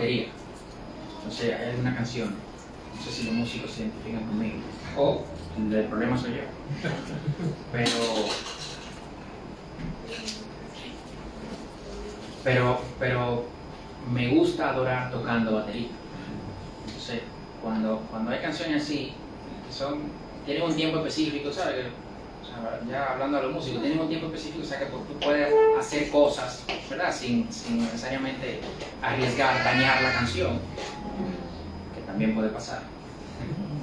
batería. Entonces hay una canción, no sé si los músicos se identifican conmigo, o el problema soy yo. Pero me gusta adorar tocando batería. Entonces, cuando hay canciones así, tienen un tiempo específico, ¿sabes? O sea, ya hablando de los músicos, tienen un tiempo específico, o sea que tú puedes hacer cosas, ¿verdad? Sin necesariamente arriesgar, dañar la canción, que también puede pasar.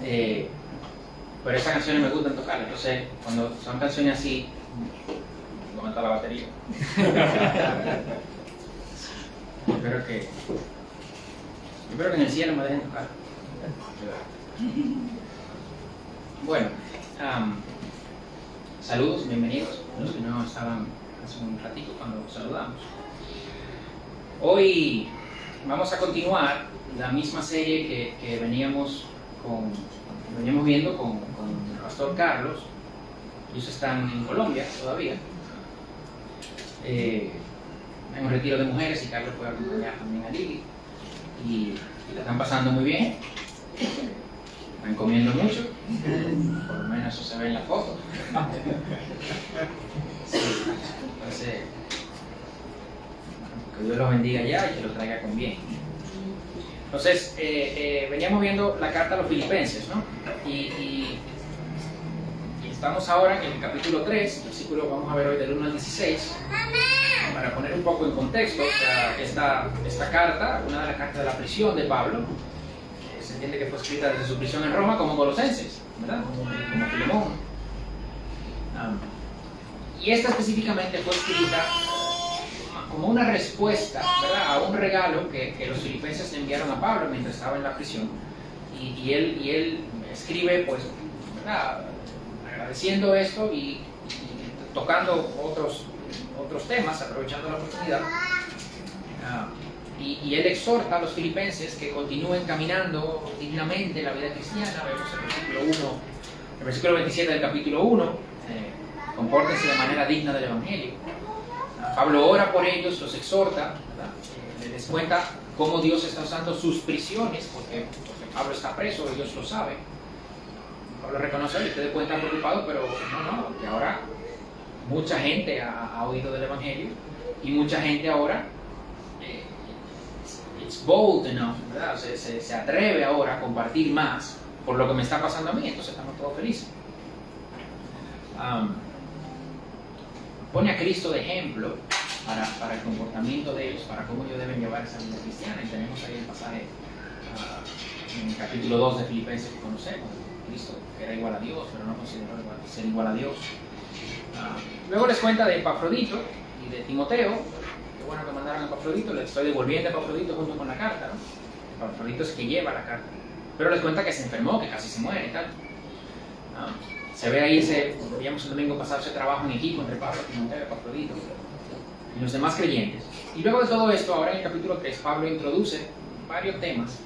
Pero esas canciones me gustan tocar, entonces cuando son canciones así, ¿dónde está la batería? Espero que en el cielo me dejen tocar. Bueno, saludos, bienvenidos, los que no estaban hace un ratito cuando saludamos. Hoy vamos a continuar la misma serie que veníamos viendo con el pastor Carlos. Ellos están en Colombia todavía, en un retiro de mujeres, y Carlos puede acompañar también a Lili, y la están pasando muy bien, están comiendo mucho, por lo menos eso se ve en la foto. Sí, entonces, que Dios los bendiga ya y que los traiga con bien. Entonces, veníamos viendo la carta a los filipenses, ¿no? Y estamos ahora en el capítulo 3, versículo, vamos a ver hoy del 1 al 16, para poner un poco en contexto. O sea, esta carta, una de las cartas de la prisión de Pablo, se entiende que fue escrita desde su prisión en Roma, como Colosenses, ¿verdad? Como Filemón. Y esta específicamente fue escrita como una respuesta, ¿verdad?, a un regalo que los filipenses le enviaron a Pablo mientras estaba en la prisión. Y él escribe, pues, ¿verdad?, agradeciendo esto y tocando otros temas, aprovechando la oportunidad. Y él exhorta a los filipenses que continúen caminando dignamente la vida cristiana. Vemos el versículo 27 del capítulo 1, compórtense de manera digna del Evangelio. Pablo ora por ellos, los exhorta, les cuenta cómo Dios está usando sus prisiones, porque Pablo está preso, ellos lo saben. Pablo reconoce, ustedes pueden estar preocupados, pero no, que ahora mucha gente ha oído del Evangelio, y mucha gente ahora it's bold enough, ¿verdad? Se atreve ahora a compartir más por lo que me está pasando a mí, entonces estamos todos felices. Pone a Cristo de ejemplo para el comportamiento de ellos, para cómo ellos deben llevar esa vida cristiana, y tenemos ahí el pasaje en el capítulo 2 de Filipenses que conocemos. Cristo que era igual a Dios, pero no consideró ser igual a Dios. Luego les cuenta de Epafrodito y de Timoteo. Qué bueno que mandaron a Epafrodito, le estoy devolviendo a Epafrodito junto con la carta, ¿no? Epafrodito es que lleva la carta, pero les cuenta que se enfermó, que casi se muere y tal. Se ve ahí veíamos el domingo pasado ese trabajo en equipo entre Pablo, Timoteo, Epafrodito y los demás creyentes. Y luego de todo esto, ahora en el capítulo 3, Pablo introduce varios temas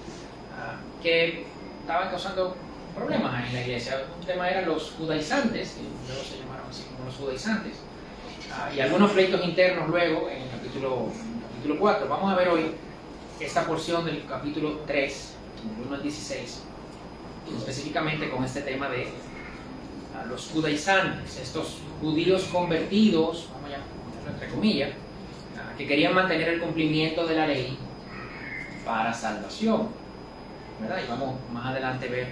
que estaban causando problemas en la iglesia. Un tema eran los judaizantes, que luego se llamaron así como los judaizantes, y algunos pleitos internos luego en el capítulo 4. Vamos a ver hoy esta porción del capítulo 3, del 1 al 16, específicamente con este tema de los judaizantes, estos judíos convertidos, vamos a llamarlo entre comillas, que querían mantener el cumplimiento de la ley para salvación, ¿verdad? Y vamos más adelante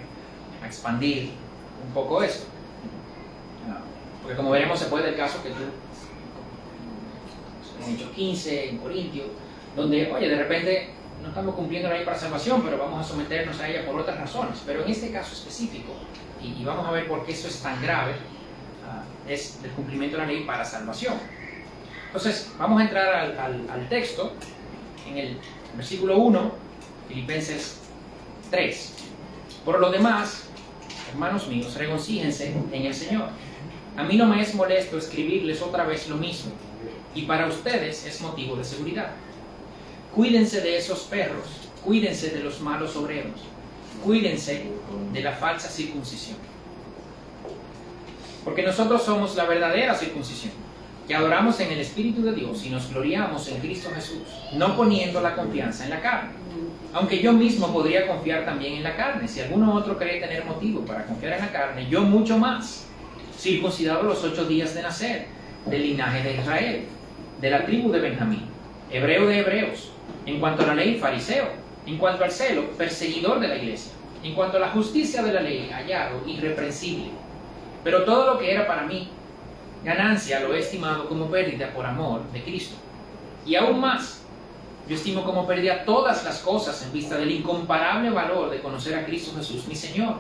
a expandir un poco esto, porque como veremos se puede el caso que tú en Hechos 15, en Corintios, donde, oye, de repente no estamos cumpliendo la ley para salvación, pero vamos a someternos a ella por otras razones. Pero en este caso específico, y vamos a ver por qué eso es tan grave, es el cumplimiento de la ley para salvación. Entonces, vamos a entrar al texto, en el versículo 1, Filipenses 3. Por lo demás, hermanos míos, regocíjense en el Señor. A mí no me es molesto escribirles otra vez lo mismo, y para ustedes es motivo de seguridad. Cuídense de esos perros, cuídense de los malos obreros, cuídense de la falsa circuncisión. Porque nosotros somos la verdadera circuncisión, que adoramos en el Espíritu de Dios y nos gloriamos en Cristo Jesús, no poniendo la confianza en la carne. Aunque yo mismo podría confiar también en la carne. Si alguno otro cree tener motivo para confiar en la carne, yo mucho más. Circuncidado los 8 días de nacer, del linaje de Israel, de la tribu de Benjamín, hebreo de hebreos, en cuanto a la ley, fariseo, en cuanto al celo, perseguidor de la iglesia, en cuanto a la justicia de la ley, hallado irreprensible. Pero todo lo que era para mí ganancia lo he estimado como pérdida por amor de Cristo. Y aún más, yo estimo como pérdida todas las cosas en vista del incomparable valor de conocer a Cristo Jesús, mi Señor.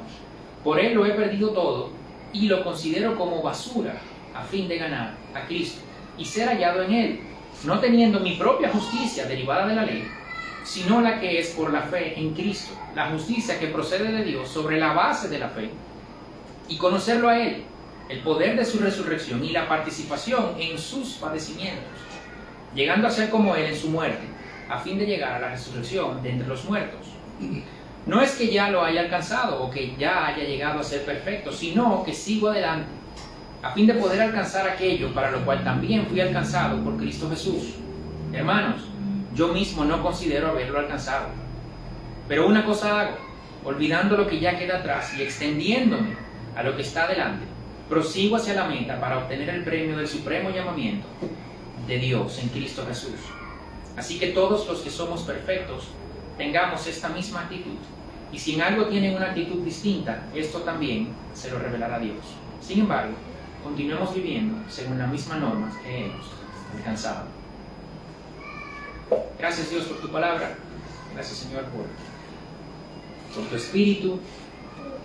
Por Él lo he perdido todo y lo considero como basura a fin de ganar a Cristo y ser hallado en Él, no teniendo mi propia justicia derivada de la ley, sino la que es por la fe en Cristo, la justicia que procede de Dios sobre la base de la fe, y conocerlo a Él, el poder de su resurrección y la participación en sus padecimientos, llegando a ser como Él en su muerte, a fin de llegar a la resurrección de entre los muertos. No es que ya lo haya alcanzado o que ya haya llegado a ser perfecto, sino que sigo adelante, a fin de poder alcanzar aquello para lo cual también fui alcanzado por Cristo Jesús. Hermanos, yo mismo no considero haberlo alcanzado, pero una cosa hago, olvidando lo que ya queda atrás y extendiéndome a lo que está delante, prosigo hacia la meta para obtener el premio del supremo llamamiento de Dios en Cristo Jesús. Así que todos los que somos perfectos tengamos esta misma actitud, y si en algo tienen una actitud distinta, esto también se lo revelará Dios. Sin embargo, continuemos viviendo según las mismas normas que hemos alcanzado. Gracias, Dios, por tu palabra. Gracias, Señor, por tu Espíritu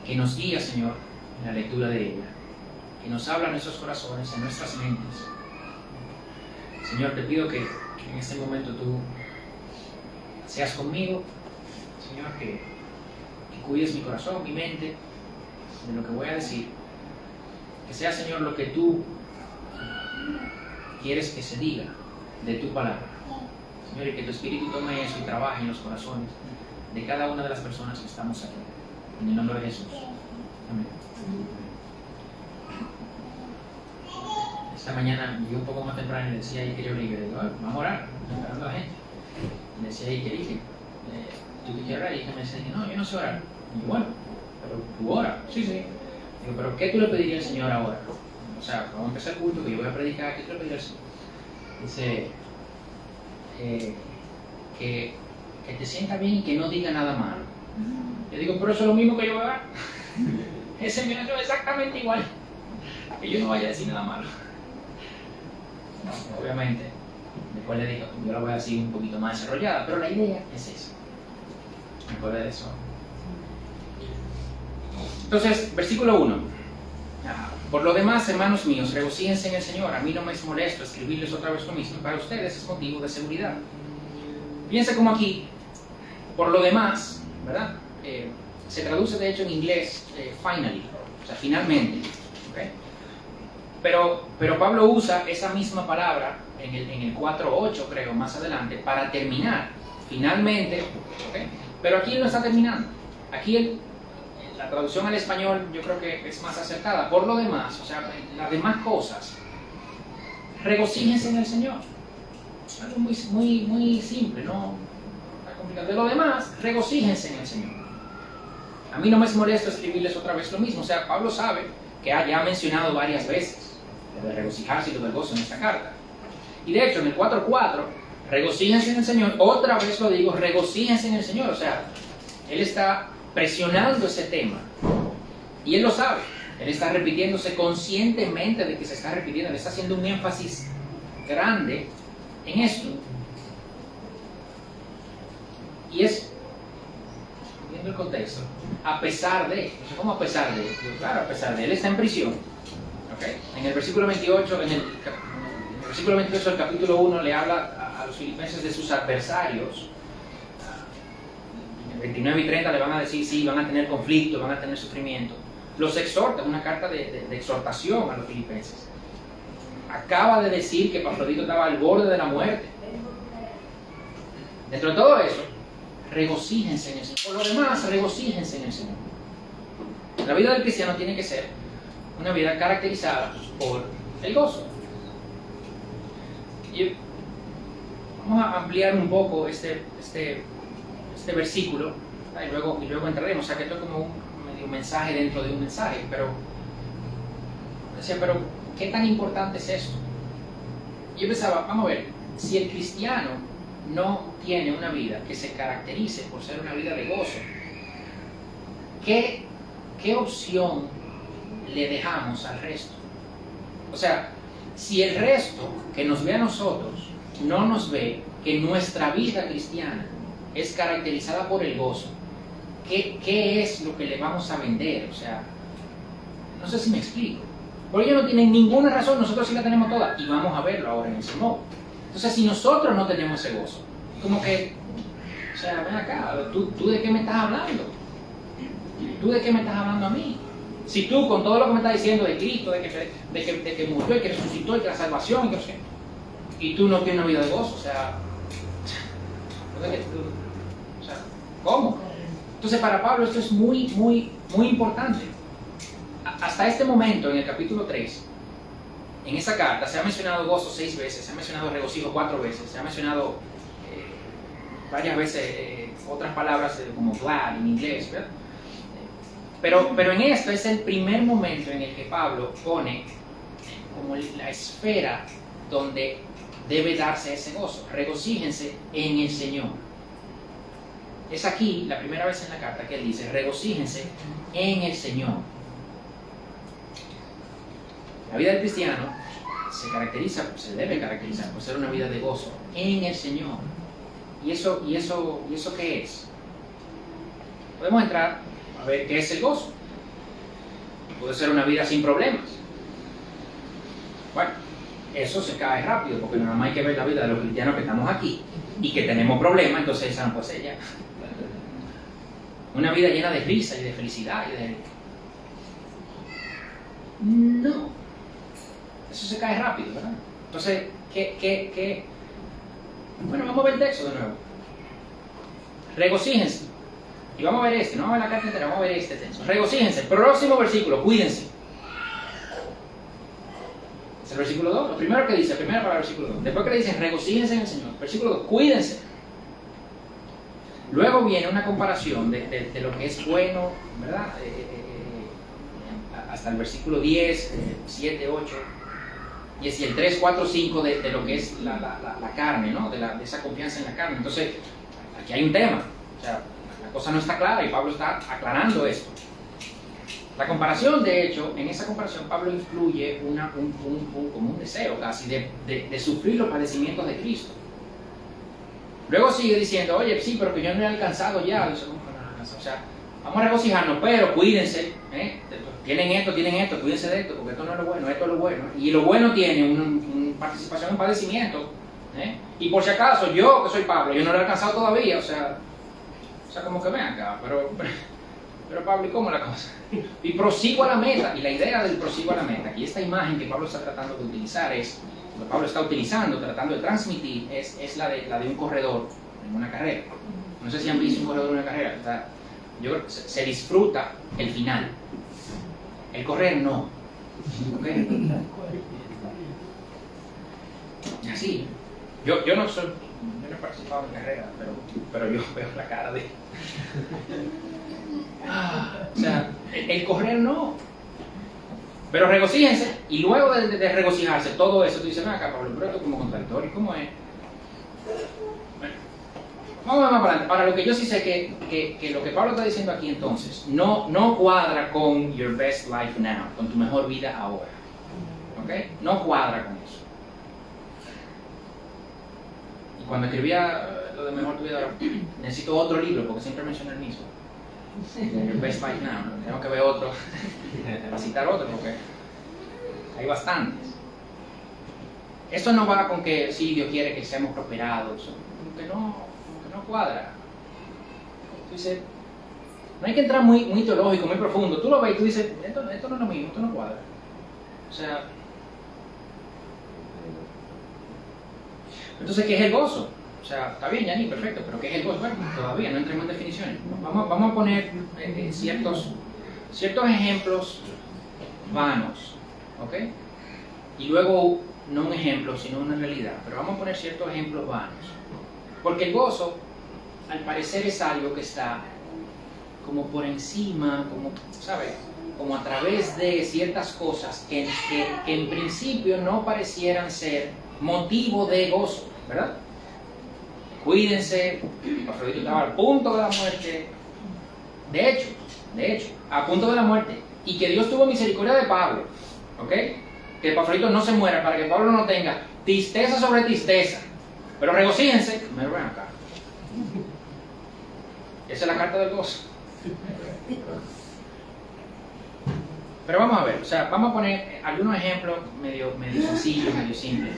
que nos guía, Señor, en la lectura de ella, que nos habla en nuestros corazones, en nuestras mentes. Señor, te pido que en este momento tú seas conmigo, Señor, que cuides mi corazón, mi mente, de lo que voy a decir. Que sea, Señor, lo que tú quieres que se diga de tu palabra. Señor, y que tu Espíritu tome eso y trabaje en los corazones de cada una de las personas que estamos aquí. En el nombre de Jesús. Amén. Esta mañana llegué un poco más temprano y decía ahí que yo le dije, vamos a orar, esperando a la gente. Y decía ahí que dije, ¿tú qué quieres orar? Y ella me decía, no, yo no sé orar. Y yo, bueno, pero tú oras. Sí, sí. Digo, pero ¿qué tú le pedirías al Señor ahora? O sea, vamos a empezar el culto, que yo voy a predicar, ¿qué tú le pedirías al Señor? Dice, que te sienta bien y que no diga nada malo. Yo digo, pero eso es lo mismo que yo voy a orar. Ese mío es exactamente igual. Que yo no vaya a decir nada malo. No, obviamente, después le digo, yo la voy a decir un poquito más desarrollada, pero la idea es esa. Me acuerdo de eso. Entonces, versículo 1. Por lo demás, hermanos míos, regocíjense en el Señor. A mí no me es molesto escribirles otra vez lo mismo. Para ustedes es motivo de seguridad. Piensa como aquí, por lo demás, ¿verdad? Se traduce de hecho en inglés finally, o sea, finalmente. ¿Okay? Pero Pablo usa esa misma palabra en el 4.8, creo, más adelante, para terminar. Finalmente, ¿okay? Pero aquí él no está terminando. Aquí la traducción al español yo creo que es más acertada. Por lo demás, o sea, las demás cosas, regocíjense en el Señor. Algo muy simple, no está complicado. De lo demás, regocíjense en el Señor. A mí no me es molesto escribirles otra vez lo mismo. O sea, Pablo sabe que ya ha mencionado varias veces lo de regocijarse y lo del gozo en esta carta. Y de hecho, en el 4.4, regocíjense en el Señor. Otra vez lo digo, regocíjense en el Señor. O sea, él está presionando ese tema. Y él lo sabe. Él está repitiéndose conscientemente de que se está repitiendo. Él está haciendo un énfasis grande en esto. Y es, viendo el contexto, a pesar de, ¿cómo a pesar de? Claro, a pesar de, él está en prisión. ¿Okay? En el versículo 28, en el versículo 28 del capítulo 1 le habla a los filipenses de sus adversarios. En el 29 y 30 le van a decir, sí, van a tener conflicto, van a tener sufrimiento. Los exhorta, una carta de exhortación a los filipenses. Acaba de decir que Epafrodito estaba al borde de la muerte. Dentro de todo eso, regocíjense en el Señor. Por lo demás, regocíjense en el Señor. La vida del cristiano tiene que ser una vida caracterizada por el gozo. Y vamos a ampliar un poco este este versículo, y luego entraremos, o sea que esto es como un medio mensaje dentro de un mensaje, pero decía, pero ¿qué tan importante es esto? Y yo pensaba, vamos a ver, si el cristiano no tiene una vida que se caracterice por ser una vida de gozo, ¿qué opción le dejamos al resto? O sea, si el resto que nos ve a nosotros no nos ve que nuestra vida cristiana es caracterizada por el gozo, ¿qué es lo que le vamos a vender? O sea, no sé si me explico. Porque ellos no tienen ninguna razón, nosotros sí la tenemos toda, y vamos a verlo ahora en el sermón. Entonces, si nosotros no tenemos ese gozo, como que, o sea, ven acá, ¿tú de qué me estás hablando? ¿Tú de qué me estás hablando a mí? Si tú, con todo lo que me estás diciendo de Cristo, de que murió y que resucitó y que la salvación y que no sé, y tú no tienes una vida de gozo, o sea, ¿cómo? Entonces, para Pablo esto es muy, muy, muy importante. Hasta este momento, en el capítulo 3, en esa carta se ha mencionado gozo 6 veces, se ha mencionado regocijo 4 veces, se ha mencionado varias veces otras palabras como glad en inglés, ¿verdad? Pero en esto es el primer momento en el que Pablo pone como la esfera donde debe darse ese gozo. Regocíjense en el Señor. Es aquí la primera vez en la carta que él dice, regocíjense en el Señor. La vida del cristiano se debe caracterizar por ser una vida de gozo en el Señor. ¿Y eso qué es? Podemos entrar a ver qué es el gozo. Puede ser una vida sin problemas. Bueno, eso se cae rápido, porque nada más hay que ver la vida de los cristianos que estamos aquí y que tenemos problemas, entonces esa no puede ser ya. Una vida llena de risa y de felicidad y de... No. Eso se cae rápido, ¿verdad? Entonces, ¿qué? Bueno, vamos a ver el texto de nuevo. Regocíjense. Y vamos a ver no vamos a ver la carta entera, vamos a ver este texto. Regocíjense. Próximo versículo, cuídense. Es el versículo 2. Lo primero que dice, la primera palabra del versículo 2. Después que le dicen, regocíjense en el Señor. Versículo 2, cuídense. Luego viene una comparación de lo que es bueno, ¿verdad? Hasta el versículo 10, 7, 8. Y es el 3, 4, 5 de lo que es la carne, ¿no? De esa confianza en la carne. Entonces, aquí hay un tema. O sea, la cosa no está clara y Pablo está aclarando esto. La comparación, de hecho, en esa comparación Pablo incluye como un deseo casi de sufrir los padecimientos de Cristo. Luego sigue diciendo, oye, sí, pero que yo no he alcanzado ya. O sea, vamos a regocijarnos, pero cuídense. Tienen esto, cuídense de esto, porque esto no es lo bueno, esto es lo bueno. Y lo bueno tiene una participación en padecimiento. Y por si acaso, yo que soy Pablo, yo no lo he alcanzado todavía, o sea como que ven acá, pero Pablo, ¿y cómo la cosa? Y prosigo a la meta, y la idea del prosigo a la meta, y esta imagen que Pablo está tratando de utilizar es, lo que Pablo está utilizando, tratando de transmitir, es la de un corredor en una carrera. No sé si han visto un corredor en una carrera, o sea, yo creo que se disfruta el final. El correr no. ¿Okay? Así. Yo no he participado en carreras, pero yo veo la cara de... o sea, el correr no. Pero regocíjense, y luego de regocijarse, todo eso, tú dices, ven acá, Pablo, pero esto es como contradictorio, ¿cómo es? Bueno, vamos a ver más para adelante. Ahora, lo que yo sí sé que lo que Pablo está diciendo aquí entonces, no cuadra con your best life now, con tu mejor vida ahora. ¿Ok? No cuadra con eso. Y cuando escribía lo de mejor tu vida ahora, necesito otro libro, porque siempre menciono el mismo. Your best life now, ¿no? Tengo que ver otro, para citar otro, porque hay bastantes. Esto no va con que sí, Dios quiere que seamos prosperados, como que no cuadra. Entonces, no hay que entrar muy teológico, muy profundo. Tú lo ves y tú dices, esto no es lo mismo, esto no cuadra. O sea, entonces, ¿qué es el gozo? O sea, está bien, Yanni, perfecto, pero ¿qué es el gozo? Bueno, todavía no entremos en definiciones. Vamos a poner ciertos ejemplos vanos, ¿ok? Y luego, no un ejemplo, sino una realidad. Pero vamos a poner ciertos ejemplos vanos. Porque el gozo al parecer es algo que está como por encima, como, ¿sabes? Como a través de ciertas cosas que en principio no parecieran ser motivo de gozo, ¿verdad? Cuídense, Epafrodito estaba al punto de la muerte, de hecho, a punto de la muerte, y que Dios tuvo misericordia de Pablo, ¿ok? Que Epafrodito no se muera para que Pablo no tenga tristeza sobre tristeza, pero regocíjense, me ven acá. Esa es la carta del gozo. Pero vamos a ver, o sea, vamos a poner algunos ejemplos medio sencillos, medio simples.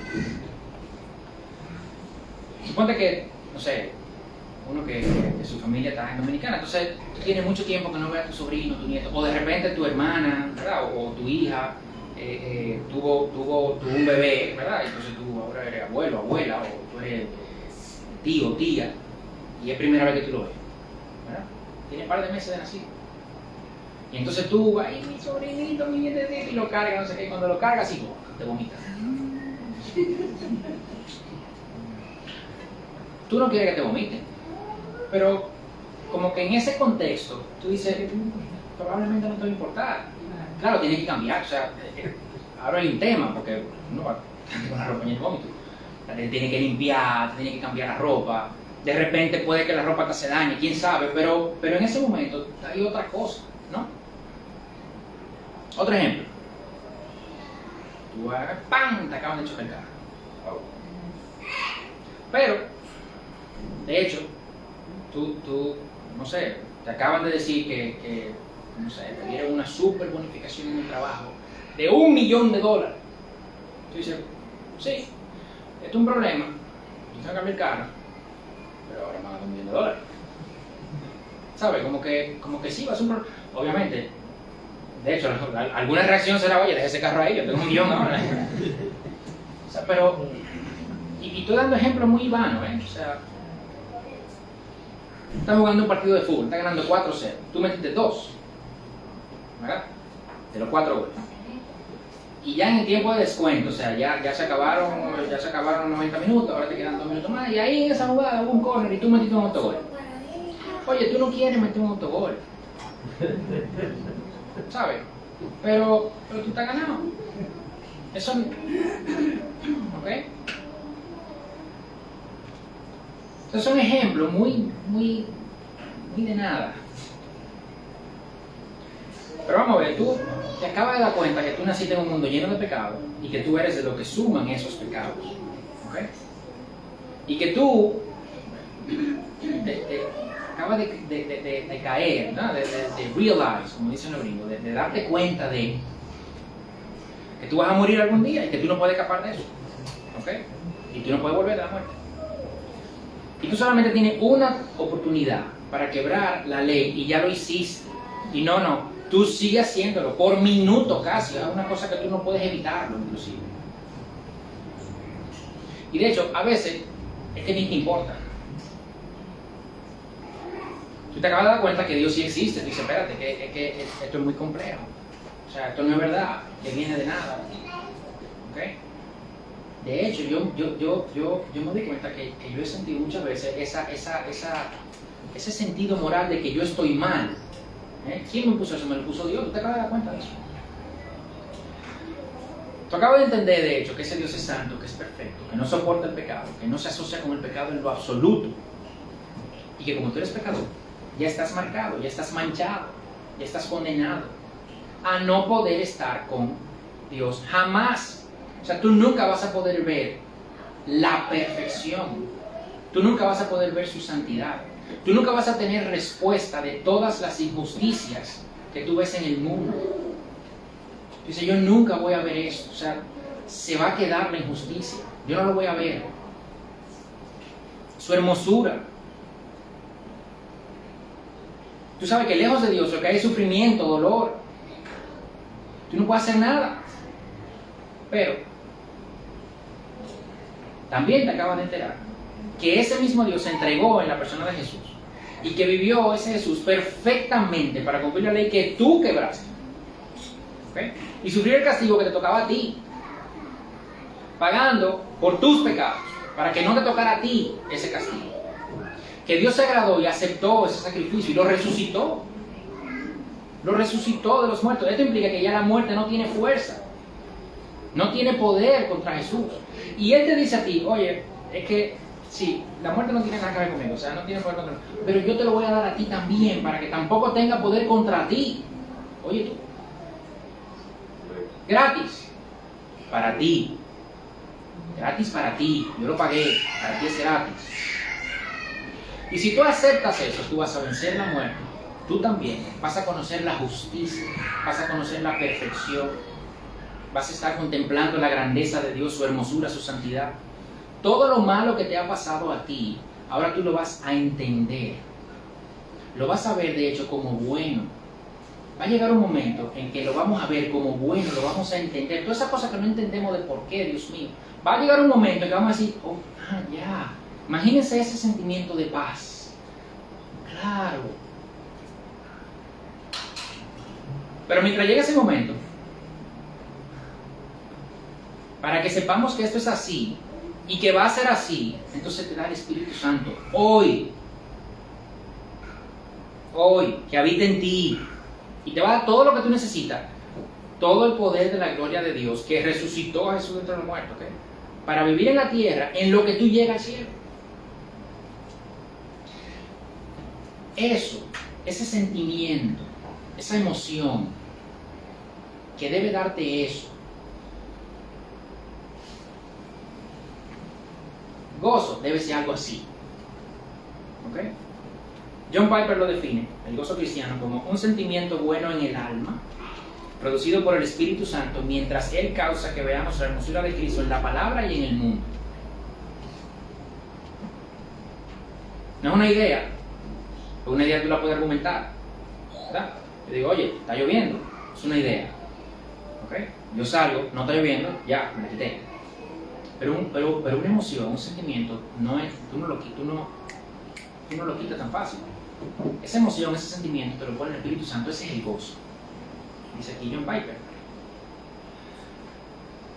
Suponte que, no sé, uno que su familia está en Dominicana, entonces tú tienes mucho tiempo que no ves a tu sobrino, tu nieto, o de repente tu hermana, ¿verdad? O tu hija tuvo un bebé, ¿verdad? Entonces tú ahora eres abuelo, abuela, o tú eres tío, tía, y es primera vez que tú lo ves, ¿verdad? Tiene un par de meses de nacido. Y entonces tú vas, ay, mi sobrinito, mi nietecito, y lo cargas, no sé qué, y cuando lo cargas, sí, te vomitas. Tú no quieres que te vomiten, pero como que en ese contexto, tú dices, probablemente no te va a importar. Claro, tiene que cambiar, o sea, ahora hay un tema, porque no va con la ropa en el vómito. Tiene que limpiar, tiene que cambiar la ropa, de repente puede que la ropa te se dañe, quién sabe, pero en ese momento hay otra cosa, ¿no? Otro ejemplo. Tú hagas ¡pam! Te acaban de chocar el carro. Pero, de hecho, tú, no sé, te acaban de decir que no sé, te dieron una super bonificación en el trabajo de $1 millón. Tú dices, sí, esto es un problema, yo tengo que cambiar el carro, pero ahora me van a dar $1 millón. ¿Sabes? Como que sí, va a ser un problema. Obviamente, de hecho, alguna reacción será, oye, deje ese carro ahí, yo tengo $1 millón ahora. O sea, pero, y estoy dando ejemplos muy vanos, ¿eh? O sea, estás jugando un partido de fútbol, estás ganando 4-0, tú metiste 2, ¿verdad? De los 4 goles. Y ya en el tiempo de descuento, o sea, ya se acabaron 90 minutos, ahora te quedan 2 minutos más, y ahí en esa jugada hubo un córner y tú metiste un autogol. Oye, tú no quieres meter un autogol, ¿sabes? Pero tú estás ganado. Eso, ¿ok? Entonces son ejemplos muy de nada. Pero vamos a ver, tú te acabas de dar cuenta que tú naciste en un mundo lleno de pecados y que tú eres de los que suman esos pecados, ¿ok? Y que tú acabas de caer, ¿no? de realize, como dicen los gringos, de darte cuenta de que tú vas a morir algún día y que tú no puedes escapar de eso, ¿ok? Y tú no puedes volver de la muerte. Y tú solamente tienes una oportunidad para quebrar la ley y ya lo hiciste. Y no, tú sigues haciéndolo por minuto casi, es una cosa que tú no puedes evitarlo inclusive. Y de hecho, a veces es que ni te importa. Tú te acabas de dar cuenta que Dios sí existe, tú dices, espérate, que esto es muy complejo. O sea, esto no es verdad, que viene de nada. ¿Ok? De hecho, yo me doy cuenta que yo he sentido muchas veces ese sentido moral de que yo estoy mal. ¿Quién me puso eso? Me lo puso Dios. ¿Tú te acabas de dar cuenta de eso? Tú acabas de entender, de hecho, que ese Dios es santo, que es perfecto, que no soporta el pecado, que no se asocia con el pecado en lo absoluto. Y que como tú eres pecador, ya estás marcado, ya estás manchado, ya estás condenado a no poder estar con Dios jamás. O sea, tú nunca vas a poder ver la perfección. Tú nunca vas a poder ver su santidad. Tú nunca vas a tener respuesta de todas las injusticias que tú ves en el mundo. Dice, yo nunca voy a ver eso. O sea, se va a quedar la injusticia. Yo no lo voy a ver. Su hermosura. Tú sabes que lejos de Dios lo que hay es sufrimiento, dolor. Tú no puedes hacer nada. Pero también te acabas de enterar que ese mismo Dios se entregó en la persona de Jesús y que vivió ese Jesús perfectamente para cumplir la ley que tú quebraste. ¿Okay? Y sufrir el castigo que te tocaba a ti, pagando por tus pecados, para que no te tocara a ti ese castigo. que Dios se agradó y aceptó ese sacrificio y lo resucitó. Lo resucitó de los muertos. Esto implica que ya la muerte no tiene fuerza, no tiene poder contra Jesús. Y Él te dice a ti, oye, es que sí, la muerte no tiene nada que ver conmigo, o sea, no tiene poder contra mí, pero yo te lo voy a dar a ti también, para que tampoco tenga poder contra ti. Oye tú, gratis, para ti, gratis para ti, yo lo pagué, para ti es gratis. Y si tú aceptas eso, tú vas a vencer la muerte, tú también vas a conocer la justicia, vas a conocer la perfección, vas a estar contemplando la grandeza de Dios, su hermosura, su santidad. Todo lo malo que te ha pasado a ti, ahora tú lo vas a entender. Lo vas a ver, de hecho, como bueno. Va a llegar un momento en que lo vamos a ver como bueno, lo vamos a entender. Todas esas cosas que no entendemos de por qué, Dios mío. Va a llegar un momento en que vamos a decir, oh, ya. Imagínense ese sentimiento de paz. Claro. Pero mientras llegue ese momento, para que sepamos que esto es así y que va a ser así, entonces te da el Espíritu Santo hoy, que habita en ti y te va a dar todo lo que tú necesitas, todo el poder de la gloria de Dios que resucitó a Jesús de entre los muertos, ¿okay? Para vivir en la tierra en lo que tú llegas al cielo. Eso, ese sentimiento, esa emoción que debe darte eso, gozo debe ser algo así. ¿Ok? John Piper lo define, el gozo cristiano, como un sentimiento bueno en el alma, producido por el Espíritu Santo, mientras Él causa que veamos la hermosura de Cristo en la palabra y en el mundo. No es una idea, porque una idea tú la puedes argumentar, ¿verdad? Yo digo, oye, está lloviendo, es una idea. ¿Ok? Yo salgo, no está lloviendo, ya, me la quité. Pero una emoción, un sentimiento, tú no lo quitas tan fácil. Esa emoción, ese sentimiento, te lo pone el Espíritu Santo, ese es el gozo. Dice aquí John Piper.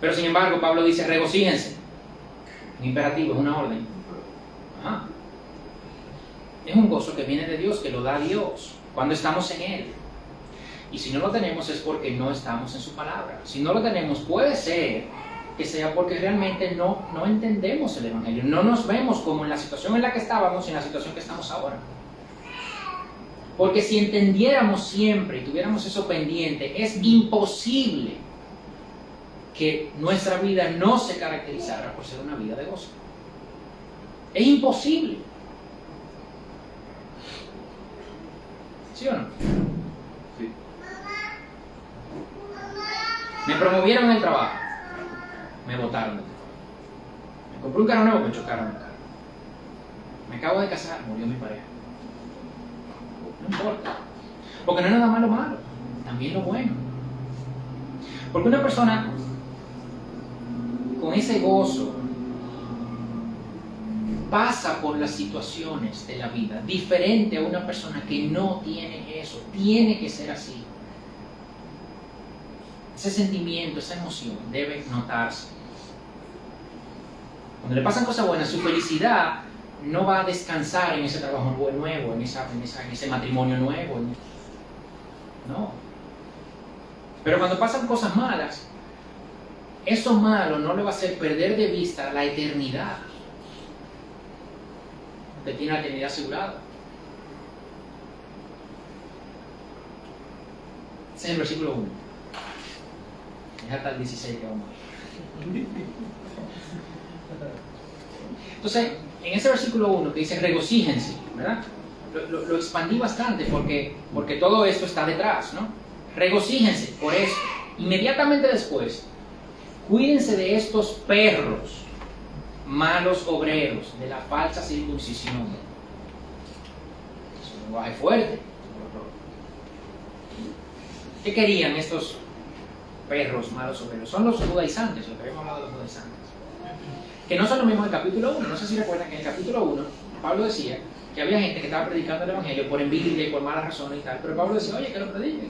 Pero sin embargo, Pablo dice, regocíjense. Un imperativo, es una orden. Ajá. Es un gozo que viene de Dios, que lo da Dios, cuando estamos en Él. Y si no lo tenemos es porque no estamos en su palabra. Si no lo tenemos, puede ser que sea porque realmente no entendemos el Evangelio. No nos vemos como en la situación en la que estábamos y en la situación que estamos ahora. Porque si entendiéramos siempre y tuviéramos eso pendiente, es imposible que nuestra vida no se caracterizara por ser una vida de gozo. Es imposible. ¿Sí o no? Sí. Me promovieron en el trabajo. Me botaron del trabajo. Me compré un carro nuevo, me chocaron el carro. Me acabo de casar, murió mi pareja. No importa. Porque no es nada más lo malo, también lo bueno. Porque una persona con ese gozo pasa por las situaciones de la vida diferente a una persona que no tiene eso. Tiene que ser así. Ese sentimiento, esa emoción debe notarse. Cuando le pasan cosas buenas, su felicidad no va a descansar en ese trabajo nuevo, en ese matrimonio nuevo. No. Pero cuando pasan cosas malas, eso malo no le va a hacer perder de vista la eternidad. Usted tiene la eternidad asegurada. Ese es el versículo 1. Es hasta el 16 que vamos a ver. Entonces, en ese versículo 1 que dice regocíjense, ¿verdad? Lo expandí bastante porque todo esto está detrás, ¿no? Regocíjense por esto. Inmediatamente después, cuídense de estos perros, malos obreros, de la falsa circuncisión. Es un lenguaje fuerte. ¿Qué querían estos perros, malos obreros? Son los judaizantes, lo que habíamos hablado de los judaizantes. Que no son lo mismo del capítulo 1. No sé si recuerdan que en el capítulo 1 Pablo decía que había gente que estaba predicando el Evangelio por envidia y por malas razones y tal. Pero Pablo decía, oye, que lo prediquen.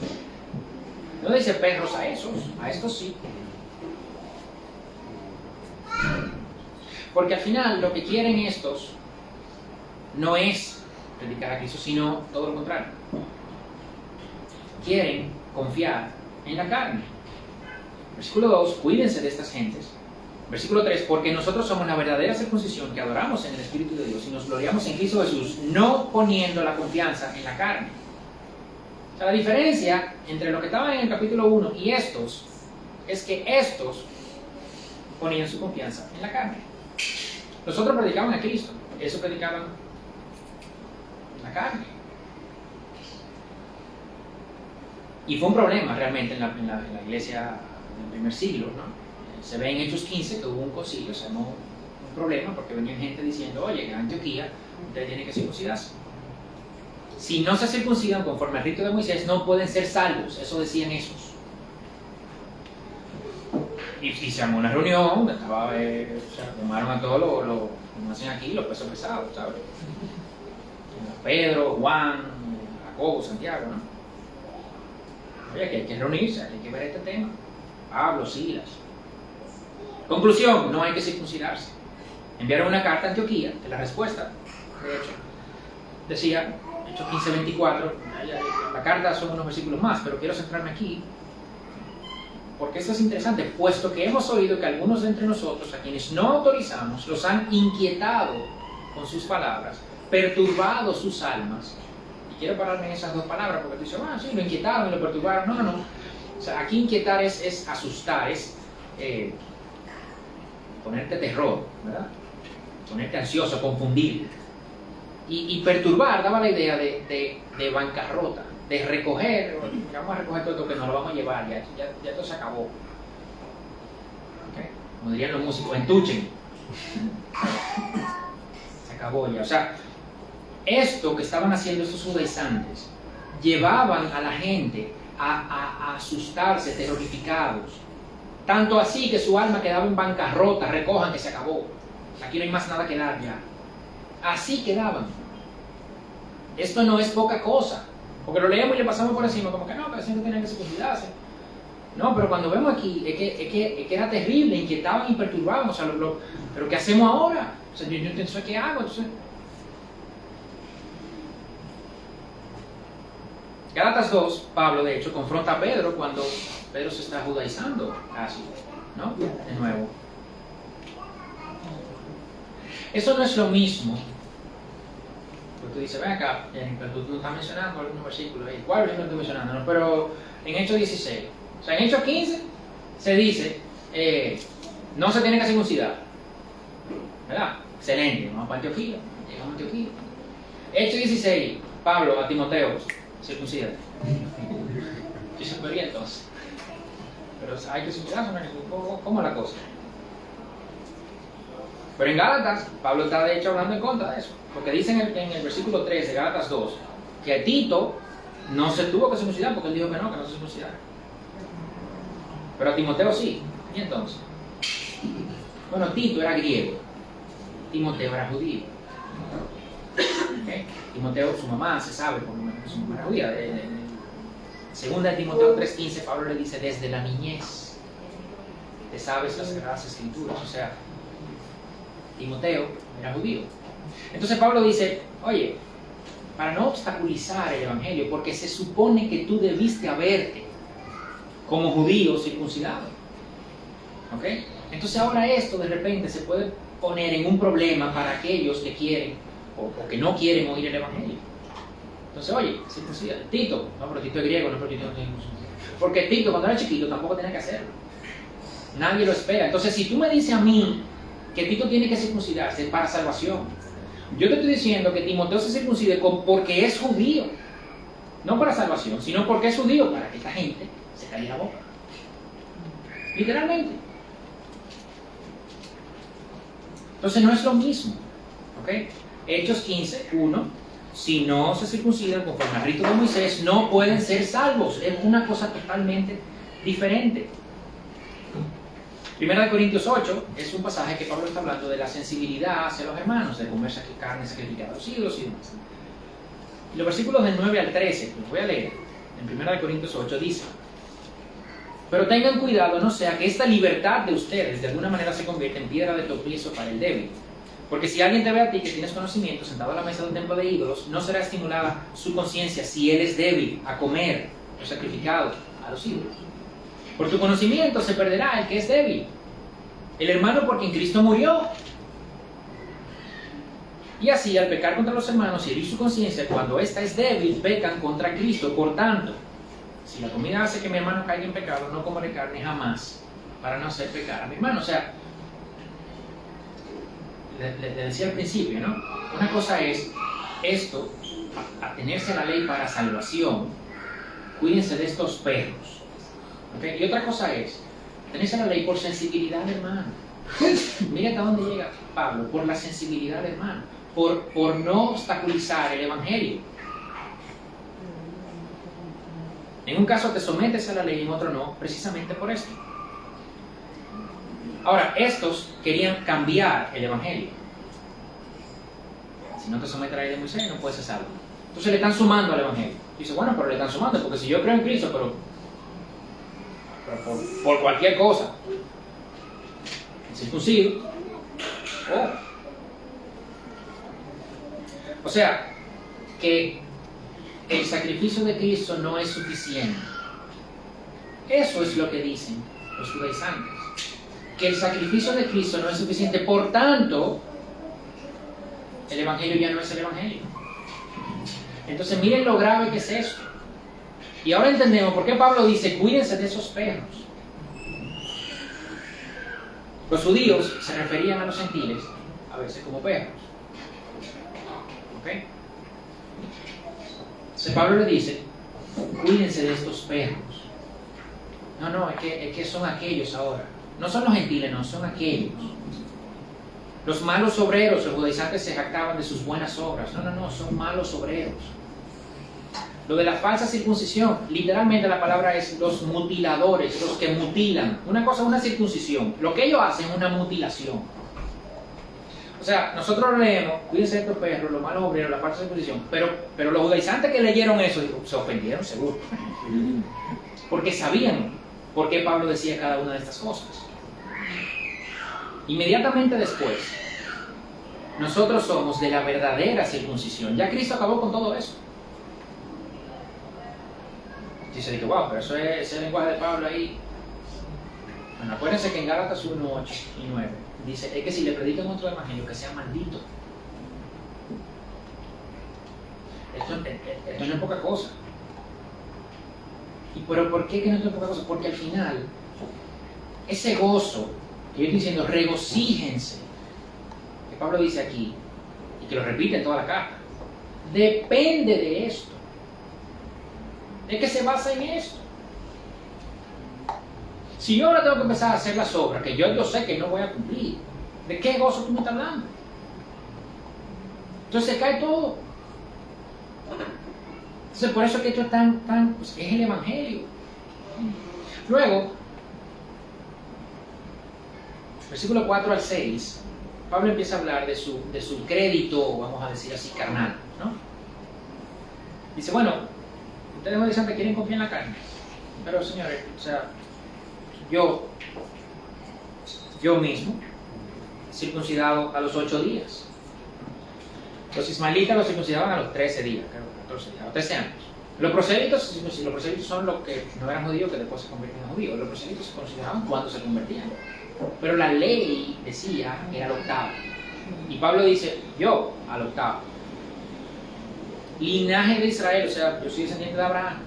No dice perros a estos sí. Porque al final lo que quieren estos no es predicar a Cristo, sino todo lo contrario. Quieren confiar en la carne. Versículo 2, cuídense de estas gentes. Versículo 3, porque nosotros somos la verdadera circuncisión que adoramos en el Espíritu de Dios y nos gloriamos en Cristo Jesús, no poniendo la confianza en la carne. O sea, la diferencia entre lo que estaba en el capítulo 1 y estos es que estos ponían su confianza en la carne. Los otros predicaban a Cristo, eso predicaban en la carne. Y fue un problema realmente en la iglesia del primer siglo, ¿no? Se ve en Hechos 15 que hubo un concilio, se armó un problema porque venían gente diciendo, oye, en Antioquía ustedes tienen que circuncidarse. Si no se circuncidan conforme al rito de Moisés, no pueden ser salvos. Eso decían esos. Y se armó una reunión, se tomaron a todos como hacen aquí, los pesos pesados, ¿sabes? Pedro, Juan, Jacobo, Santiago, ¿no? Oye, que hay que reunirse, hay que ver este tema. Pablo, Silas. Conclusión, no hay que circuncidarse. Enviaron una carta a Antioquía, que la respuesta, de hecho, decía, Hechos 15:24, la carta son unos versículos más, pero quiero centrarme aquí, porque esto es interesante, puesto que hemos oído que algunos de entre nosotros, a quienes no autorizamos, los han inquietado con sus palabras, perturbado sus almas. Y quiero pararme en esas dos palabras, porque tú dices, sí, lo inquietaron y lo perturbaron. No. O sea, aquí inquietar es asustar, es ponerte terror, ¿verdad? Ponerte ansioso, confundir. Y perturbar daba la idea de bancarrota, de recoger, vamos a recoger todo esto que nos lo vamos a llevar, ya esto se acabó. ¿Okay? Como dirían los músicos, entuchen. Se acabó ya. O sea, esto que estaban haciendo estos judaizantes llevaban a la gente a asustarse, terrorificados. Tanto así que su alma quedaba en bancarrota, recojan que se acabó. Aquí no hay más nada que dar ya. Así quedaban. Esto no es poca cosa. Porque lo leemos y le pasamos por encima, como que no, que la gente tenía que circuncidarse. No, pero cuando vemos aquí, es que era terrible, inquietaban y perturbaban. O sea, pero ¿qué hacemos ahora? O sea, yo entonces, ¿qué hago? Entonces, Gálatas 2, Pablo de hecho confronta a Pedro cuando Pedro se está judaizando casi, ¿no? De nuevo. Eso no es lo mismo. Pues tú dices, ven acá, pero tú estás mencionando algunos versículos ahí. ¿Cuál versículo estoy mencionando? No, pero en Hechos 16. O sea, en Hechos 15 se dice, no se tiene que circuncidar. ¿Verdad? Excelente, vamos para Antioquía. Llegamos a Antioquía. Hechos 16, Pablo a Timoteo, circuncídate. Yo se podría entonces. Pero hay que circuncidarse, ¿cómo es la cosa? Pero en Gálatas, Pablo está de hecho hablando en contra de eso. Porque dice en el versículo 3 de Gálatas 2 que a Tito no se tuvo que circuncidar porque él dijo que no se circuncidara. Pero a Timoteo sí. ¿Y entonces? Bueno, Tito era griego. Timoteo era judío. ¿Okay? Timoteo, su mamá se sabe por lo menos, su mamá era judía. Segunda de Timoteo 3:15, Pablo le dice, desde la niñez te sabes las Sagradas Escrituras. O sea, Timoteo era judío. Entonces Pablo dice, oye, para no obstaculizar el Evangelio, porque se supone que tú debiste haberte como judío circuncidado. ¿Ok? Entonces ahora esto de repente se puede poner en un problema para aquellos que quieren o que no quieren oír el Evangelio. Entonces, oye, circuncida. Tito, no, pero Tito es griego, no, pero Tito no tiene circuncisión. Porque Tito cuando era chiquito tampoco tenía que hacerlo. Nadie lo espera. Entonces, si tú me dices a mí que Tito tiene que circuncidarse para salvación, yo te estoy diciendo que Timoteo se circuncide porque es judío. No para salvación, sino porque es judío, para que esta gente se calle la boca. Literalmente. Entonces no es lo mismo. ¿Ok? Hechos 15:1, si no se circuncidan conforme al rito de Moisés, no pueden ser salvos. Es una cosa totalmente diferente. Primera de Corintios 8 es un pasaje que Pablo está hablando de la sensibilidad hacia los hermanos, de comer carne sacrificada a los ídolos y demás. Y los versículos del 9 al 13, los voy a leer, en Primera de Corintios 8 dice, pero tengan cuidado, no sea que esta libertad de ustedes de alguna manera se convierta en piedra de tropiezo para el débil. Porque si alguien te ve a ti que tienes conocimiento sentado a la mesa de un templo de ídolos, no será estimulada su conciencia si él es débil a comer lo sacrificado a los ídolos. Por tu conocimiento se perderá el que es débil, el hermano por quien Cristo murió. Y así, al pecar contra los hermanos y herir su conciencia, cuando ésta es débil, pecan contra Cristo. Por tanto, si la comida hace que mi hermano caiga en pecado, no comeré carne jamás para no hacer pecar a mi hermano. O sea, le decía al principio, ¿no? Una cosa es esto, atenerse a la ley para salvación. Cuídense de estos perros. ¿Okay? Y otra cosa es atenerse a la ley por sensibilidad, hermano. Mira hasta dónde llega Pablo, por la sensibilidad, hermano. Por no obstaculizar el evangelio. En un caso te sometes a la ley, en otro no, precisamente por esto. Ahora, estos querían cambiar el evangelio. Si no te sometes a la ley de Moisés, no puedes ser salvo. Entonces le están sumando al evangelio. Dice, bueno, pero le están sumando, porque si yo creo en Cristo, pero por cualquier cosa, circuncido, o sea, que el sacrificio de Cristo no es suficiente. Eso es lo que dicen los judaizantes. Que el sacrificio de Cristo no es suficiente, por tanto, el evangelio ya no es el evangelio. Entonces miren lo grave que es esto. Y ahora entendemos por qué Pablo dice, cuídense de esos perros. Los judíos se referían a los gentiles a veces como perros. ¿Ok? Entonces Pablo le dice, cuídense de estos perros. No, es que son aquellos ahora. No son los gentiles, no, son aquellos. Los malos obreros, los judaizantes se jactaban de sus buenas obras. No, son malos obreros. Lo de la falsa circuncisión, literalmente la palabra es los mutiladores, los que mutilan. Una cosa es una circuncisión. Lo que ellos hacen es una mutilación. O sea, nosotros leemos, cuídense de estos perros, los malos obreros, la falsa circuncisión. Pero los judaizantes que leyeron eso, se ofendieron seguro. Porque sabían por qué Pablo decía cada una de estas cosas. Inmediatamente después, nosotros somos de la verdadera circuncisión. Ya Cristo acabó con todo eso. Y se dice, wow, pero eso es ese lenguaje de Pablo ahí. Bueno, acuérdense que en Gálatas 1, 8 y 9 dice, es que si le predican otro evangelio, que sea maldito. Esto no es poca cosa. Pero ¿por qué que no es poca cosa? Porque al final, ese gozo, que yo estoy diciendo, regocíjense, que Pablo dice aquí, y que lo repite en toda la carta, depende de esto. Es que se basa en esto. Si yo ahora tengo que empezar a hacer las obras que yo sé que no voy a cumplir, ¿de qué gozo tú me estás hablando? Entonces se cae todo. Entonces por eso es que esto es pues, es el evangelio. Luego, versículo 4 al 6, Pablo empieza a hablar de su crédito, vamos a decir así, carnal, ¿no? Dice, bueno, ustedes me dicen que quieren confiar en la carne, pero señores, o sea, yo mismo circuncidado a los 8 días. Los ismaelitas los circuncidaban a los 13 días, creo, 14 días, a los 13 años. Los prosélitos son los que no eran judíos que después se convirtieron en judíos. Los prosélitos se consideraban cuando se convertían. Pero la ley decía que era al octavo. Y Pablo dice, yo al octavo. Linaje de Israel, o sea, yo soy descendiente de Abraham.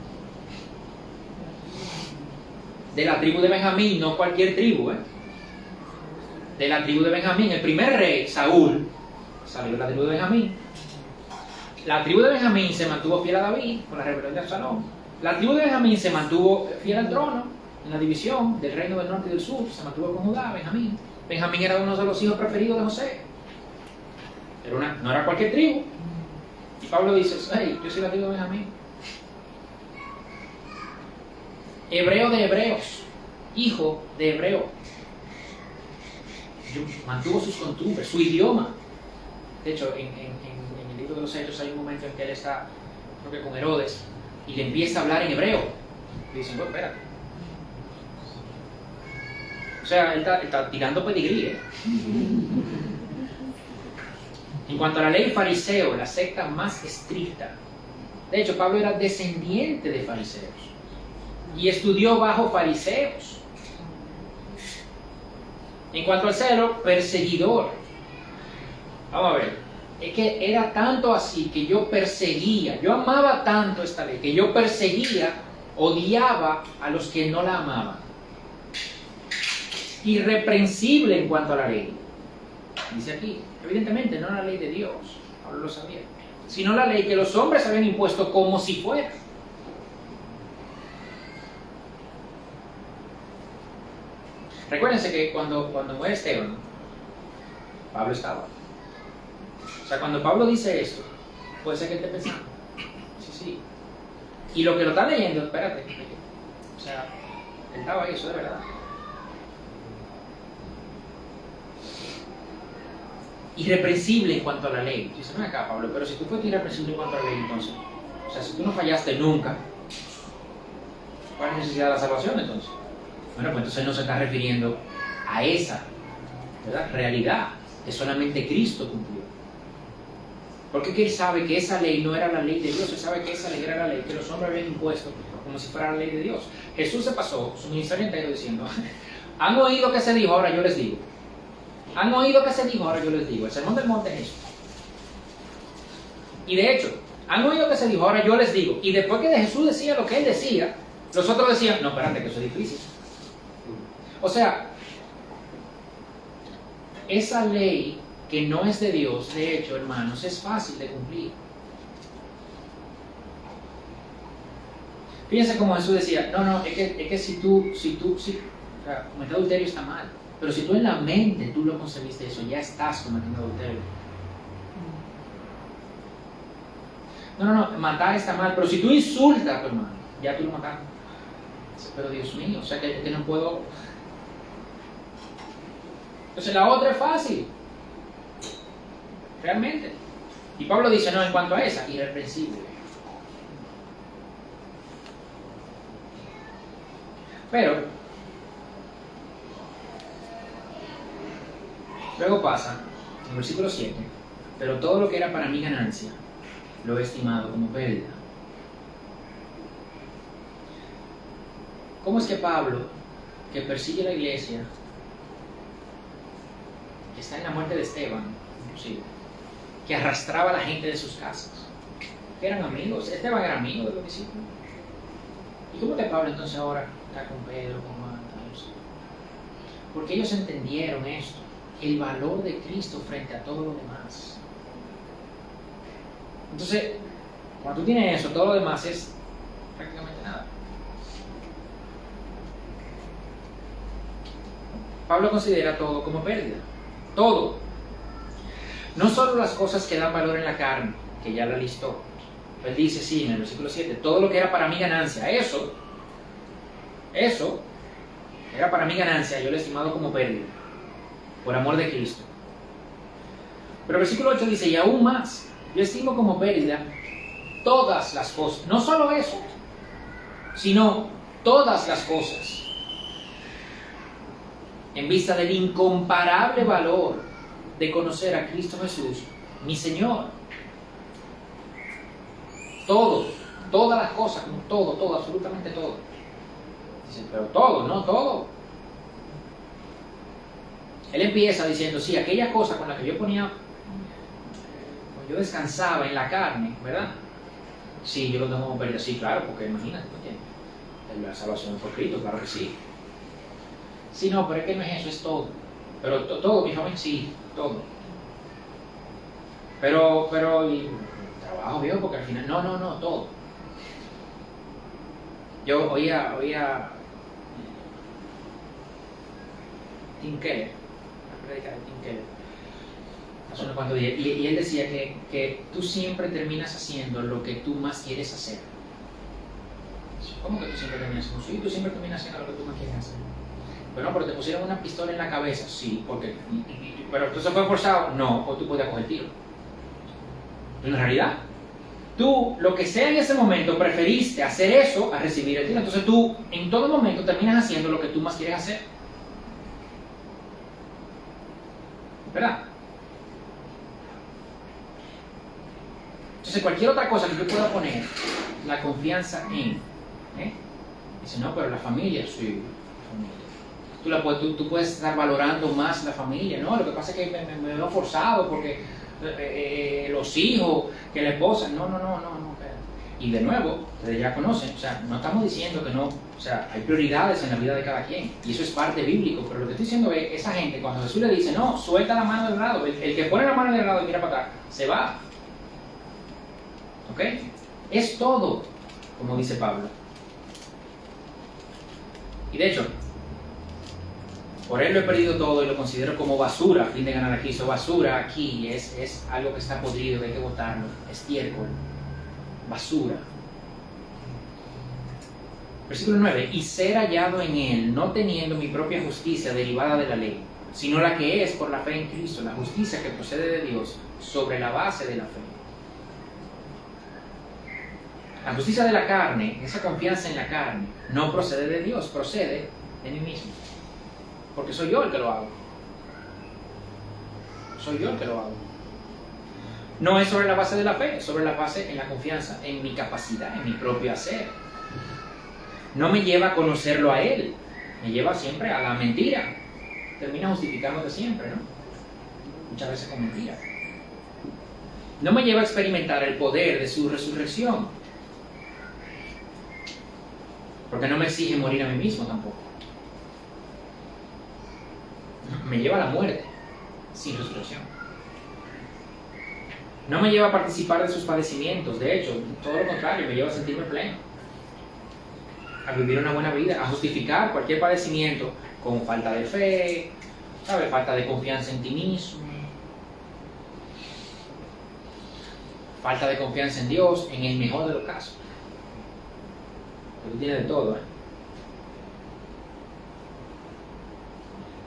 De la tribu de Benjamín, no cualquier tribu, de la tribu de Benjamín. El primer rey, Saúl, salió de la tribu de Benjamín. La tribu de Benjamín se mantuvo fiel a David con la rebelión de Absalón. La tribu de Benjamín se mantuvo fiel al trono en la división del reino del norte y del sur. Se mantuvo con Judá, Benjamín. Benjamín era uno de los hijos preferidos de José. No era cualquier tribu. Y Pablo dice, hey, yo soy la tribu de Benjamín. Hebreo de hebreos, hijo de hebreo. Mantuvo sus costumbres, su idioma. De hecho, en el libro de los Hechos hay un momento en que él está, creo que con Herodes, y le empieza a hablar en hebreo. Y dicen, bueno, espérate. O sea, él está tirando pedigrí. En cuanto a la ley fariseo, la secta más estricta. De hecho, Pablo era descendiente de fariseos y estudió bajo fariseos. En cuanto al celo, perseguidor. Vamos a ver, es que era tanto así que yo perseguía, yo amaba tanto esta ley, que yo perseguía, odiaba a los que no la amaban. Irreprensible en cuanto a la ley. Dice aquí, evidentemente no la ley de Dios, Pablo lo sabía, sino la ley que los hombres habían impuesto como si fuera. Recuérdense que cuando muere Esteban, Pablo estaba. O sea, cuando Pablo dice esto, puede ser que esté pensando. Sí. Y lo que lo está leyendo, espérate. O sea, él estaba ahí, eso de verdad. Irreprensible en cuanto a la ley. Dice, ven acá, Pablo, pero si tú fuiste irreprensible en cuanto a la ley, entonces, o sea, si tú no fallaste nunca, ¿cuál es la necesidad de la salvación entonces? Bueno, pues entonces no se está refiriendo a esa, ¿verdad?, realidad que solamente Cristo cumplió. Porque él sabe que esa ley no era la ley de Dios, él sabe que esa ley era la ley que los hombres habían impuesto como si fuera la ley de Dios. Jesús se pasó su ministerio entero diciendo, han oído que se dijo, ahora yo les digo. Han oído que se dijo, ahora yo les digo. El sermón del monte es eso. Y de hecho, han oído que se dijo, ahora yo les digo. Y después que Jesús decía lo que él decía, los otros decían, no, espérate, que eso es difícil. O sea, esa ley que no es de Dios, de hecho, hermanos, es fácil de cumplir. Fíjense como Jesús decía, no, es que si o sea, cometer adulterio está mal. Pero si tú en la mente tú lo concebiste eso, ya estás cometiendo adulterio. No, matar está mal, pero si tú insultas a tu hermano, ya tú lo mataste. Pero Dios mío, o sea que no puedo. Entonces la otra es fácil. Realmente. Y Pablo dice, no, en cuanto a esa, irreprensible. Pero luego pasa, en el versículo 7, pero todo lo que era para mi ganancia, lo he estimado como pérdida. ¿Cómo es que Pablo, que persigue la iglesia, que está en la muerte de Esteban, inclusive, que arrastraba a la gente de sus casas, que eran amigos, Esteban era amigo de los discípulos? ¿Y cómo que Pablo entonces ahora está con Pedro, con Juan, porque ellos entendieron esto, el valor de Cristo frente a todo lo demás? Entonces, cuando tú tienes eso, todo lo demás es prácticamente nada. Pablo considera todo como pérdida. Todo. No solo las cosas que dan valor en la carne, que ya la listó. Él dice, sí, en el versículo 7, todo lo que era para mi ganancia, eso era para mi ganancia, yo lo he estimado como pérdida, por amor de Cristo. Pero el versículo 8 dice, y aún más, yo estimo como pérdida todas las cosas, no solo eso, sino todas las cosas, en vista del incomparable valor de conocer a Cristo Jesús, mi Señor. Todo, todas las cosas, todo, absolutamente todo. Dice, pero todo, no todo. Él empieza diciendo, sí, aquella cosa con la que yo ponía, cuando yo descansaba en la carne, ¿verdad? Sí, yo lo tengo como pérdida, sí, claro, porque imagínate, la salvación por Cristo, claro que sí. Sí, no, pero es que no es eso, es todo. Pero todo, mi joven, sí, todo. Pero, y trabajo viejo, porque al final, no, todo. Yo oía Tim Keller, la predica de Tim Keller, hace unos cuantos días, y él decía que tú siempre terminas haciendo lo que tú más quieres hacer. ¿Cómo que tú siempre terminas haciendo? Sí, tú siempre terminas haciendo lo que tú más quieres hacer. Bueno, pero te pusieron una pistola en la cabeza, sí, porque. Pero tú se fue forzado, no, o tú podías coger tiro. En realidad, tú, lo que sea en ese momento, preferiste hacer eso a recibir el tiro. Entonces tú, en todo momento, terminas haciendo lo que tú más quieres hacer. ¿Verdad? Entonces, cualquier otra cosa que yo pueda poner la confianza en, dice, no, pero la familia, sí, la familia. Tú puedes estar valorando más la familia, ¿no? Lo que pasa es que me veo forzado porque los hijos, que la esposa, no. Y de nuevo, ustedes ya conocen, o sea, no estamos diciendo que no, o sea, hay prioridades en la vida de cada quien, y eso es parte bíblico, pero lo que estoy diciendo es, esa gente, cuando Jesús le dice, no, suelta la mano del lado, el que pone la mano del lado y mira para acá, se va. ¿Ok? Es todo, como dice Pablo. Y de hecho, por él lo he perdido todo y lo considero como basura, a fin de ganar aquí. So, basura aquí es algo que está podrido, que hay que botarlo, estiércol, basura. Versículo 9, y ser hallado en él, no teniendo mi propia justicia derivada de la ley, sino la que es por la fe en Cristo, la justicia que procede de Dios sobre la base de la fe. La justicia de la carne, esa confianza en la carne, no procede de Dios, procede de mí mismo. Porque soy yo el que lo hago. Soy yo el que lo hago. No es sobre la base de la fe, es sobre la base en la confianza, en mi capacidad, en mi propio hacer. No me lleva a conocerlo a Él, me lleva siempre a la mentira. Termina justificándote siempre, ¿no? Muchas veces con mentira. No me lleva a experimentar el poder de su resurrección. Porque no me exige morir a mí mismo tampoco. Me lleva a la muerte sin resurrección. No me lleva a participar de sus padecimientos, de hecho, todo lo contrario, me lleva a sentirme pleno, a vivir una buena vida, a justificar cualquier padecimiento con falta de fe, ¿sabes? Falta de confianza en ti mismo, falta de confianza en Dios, en el mejor de los casos. Porque tiene de todo,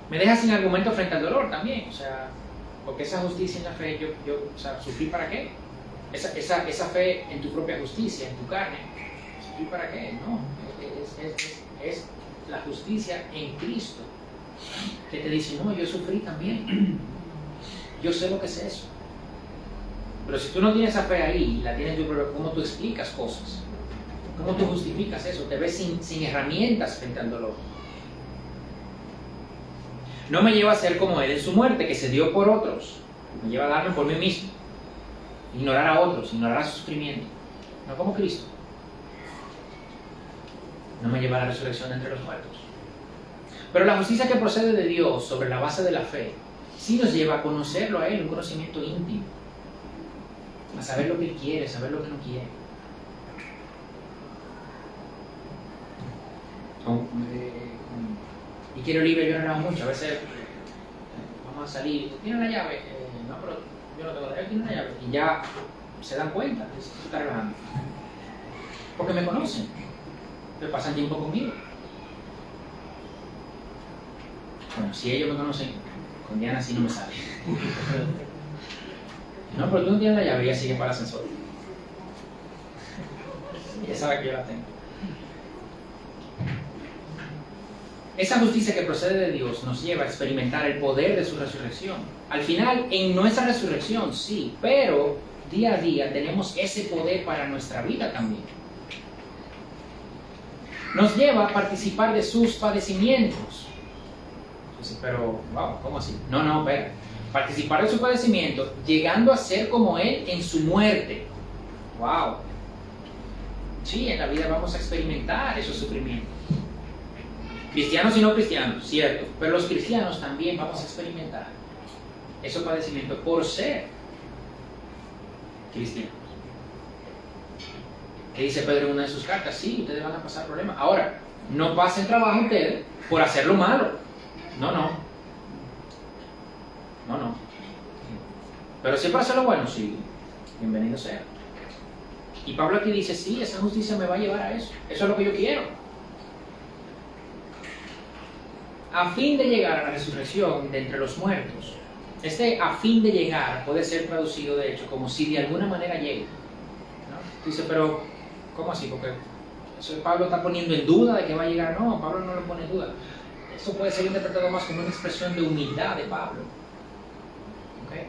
Me deja sin argumento frente al dolor también, o sea, porque esa justicia en la fe, o sea, ¿sufrir para qué? Esa fe en tu propia justicia, en tu carne, ¿sufrir para qué? No, es la justicia en Cristo, que te dice, no, yo sufrí también, yo sé lo que es eso. Pero si tú no tienes esa fe ahí, la tienes tú, ¿cómo tú explicas cosas? ¿Cómo tú justificas eso? Te ves sin herramientas frente al dolor. No me lleva a ser como Él en su muerte, que se dio por otros. Me lleva a darme por mí mismo. Ignorar a otros, ignorar su sufrimiento. No como Cristo. No me lleva a la resurrección de entre los muertos. Pero la justicia que procede de Dios sobre la base de la fe, sí nos lleva a conocerlo a Él, un conocimiento íntimo. A saber lo que Él quiere, saber lo que no quiere. Y quiero libre, yo no le hago mucho. A veces vamos a salir, ¿tiene la llave? No, pero yo no tengo, él tiene una llave. Y ya se dan cuenta, tú estás relajando. Porque me conocen, pero pasan tiempo conmigo. Bueno, si ellos me conocen, con Diana sí no me sale. No, pero tú no tienes la llave, ella sigue para el ascensor. Ella sabe que yo la tengo. Esa justicia que procede de Dios nos lleva a experimentar el poder de su resurrección. Al final, en nuestra resurrección, sí, pero día a día tenemos ese poder para nuestra vida también. Nos lleva a participar de sus padecimientos. Pero, wow, ¿cómo así? No, espera. Participar de su padecimiento, llegando a ser como Él en su muerte. Wow. Sí, en la vida vamos a experimentar esos sufrimientos. Cristianos y no cristianos, cierto, pero los cristianos también vamos a experimentar esos padecimientos por ser cristianos. ¿Qué dice Pedro en una de sus cartas? Sí, ustedes van a pasar problemas. Ahora, no pasen trabajo ustedes por hacer lo malo. No. Pero si para hacer lo bueno, sí, bienvenido sea. Y Pablo aquí dice, sí, esa justicia me va a llevar a eso. Eso es lo que yo quiero. A fin de llegar a la resurrección de entre los muertos. A fin de llegar puede ser traducido de hecho como si de alguna manera llegue, ¿no? Dice, pero ¿cómo así? Porque Pablo está poniendo en duda de que va a llegar. No, Pablo no lo pone en duda. Eso puede ser interpretado más como una expresión de humildad de Pablo. ¿Okay?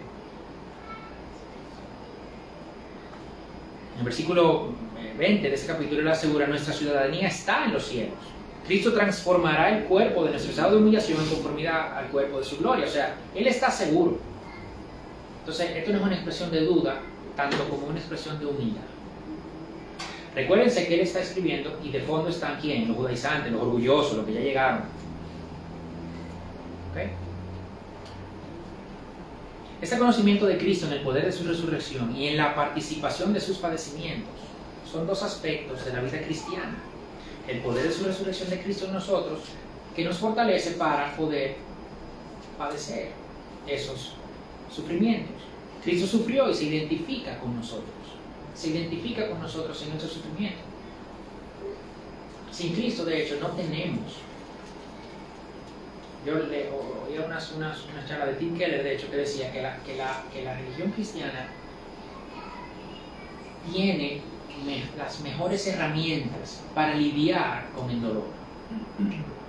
el versículo 20 de ese capítulo, él asegura: nuestra ciudadanía está en los cielos. Cristo transformará el cuerpo de nuestro estado de humillación en conformidad al cuerpo de su gloria. O sea, Él está seguro. Entonces, esto no es una expresión de duda, tanto como una expresión de humildad. Recuérdense que Él está escribiendo y de fondo están ¿quién? Los judaizantes, los orgullosos, los que ya llegaron. ¿Ok? Este conocimiento de Cristo en el poder de su resurrección y en la participación de sus padecimientos son dos aspectos de la vida cristiana. El poder de su resurrección de Cristo en nosotros, que nos fortalece para poder padecer esos sufrimientos. Cristo sufrió y se identifica con nosotros. Se identifica con nosotros en nuestro sufrimiento. Sin Cristo, de hecho, no tenemos. Yo oía una charla de Tim Keller, de hecho, que decía que la religión cristiana tiene las mejores herramientas para lidiar con el dolor.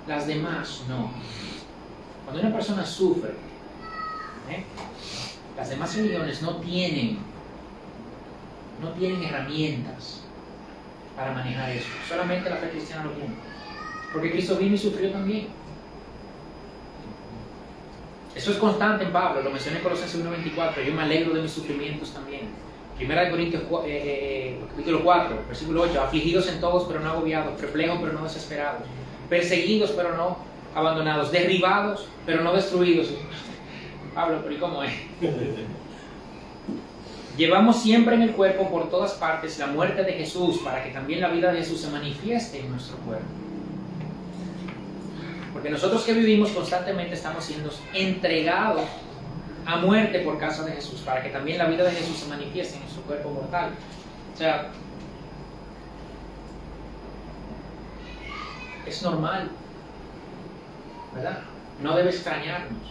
Las demás no. Cuando una persona sufre, las demás religiones no tienen herramientas para manejar eso. Solamente la fe cristiana lo tiene. Porque Cristo vino y sufrió también. Eso es constante en Pablo, lo mencioné en Colosenses 1:24. Yo me alegro de mis sufrimientos también. Primera de Corintios capítulo 4, versículo 8. Afligidos en todos, pero no agobiados. Perplejos, pero no desesperados. Perseguidos, pero no abandonados. Derribados, pero no destruidos. Pablo, pero ¿y cómo es? Llevamos siempre en el cuerpo por todas partes la muerte de Jesús, para que también la vida de Jesús se manifieste en nuestro cuerpo. Porque nosotros que vivimos constantemente estamos siendo entregados a muerte por causa de Jesús, para que también la vida de Jesús se manifieste en nuestro cuerpo mortal. O sea, es normal, ¿verdad? No debe extrañarnos.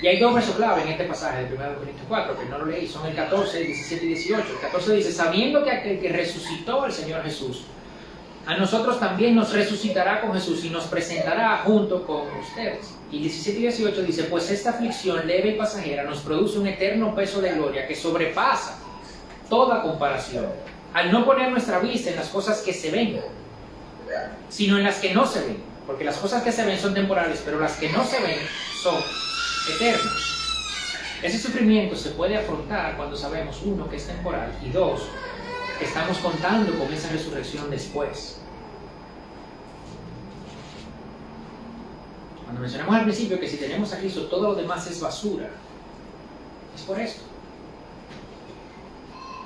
Y hay dos versos clave en este pasaje de 1 Corintios 4, que no lo leí, son el 14, 17 y 18. El 14 dice: sabiendo que aquel que resucitó al Señor Jesús, a nosotros también nos resucitará con Jesús y nos presentará junto con ustedes. Y 17 y 18 dice: pues esta aflicción leve y pasajera nos produce un eterno peso de gloria que sobrepasa toda comparación, al no poner nuestra vista en las cosas que se ven, sino en las que no se ven. Porque las cosas que se ven son temporales, pero las que no se ven son eternas. Ese sufrimiento se puede afrontar cuando sabemos, uno, que es temporal, y dos, que estamos contando con esa resurrección después. Cuando mencionamos al principio que si tenemos a Cristo todo lo demás es basura, es por esto.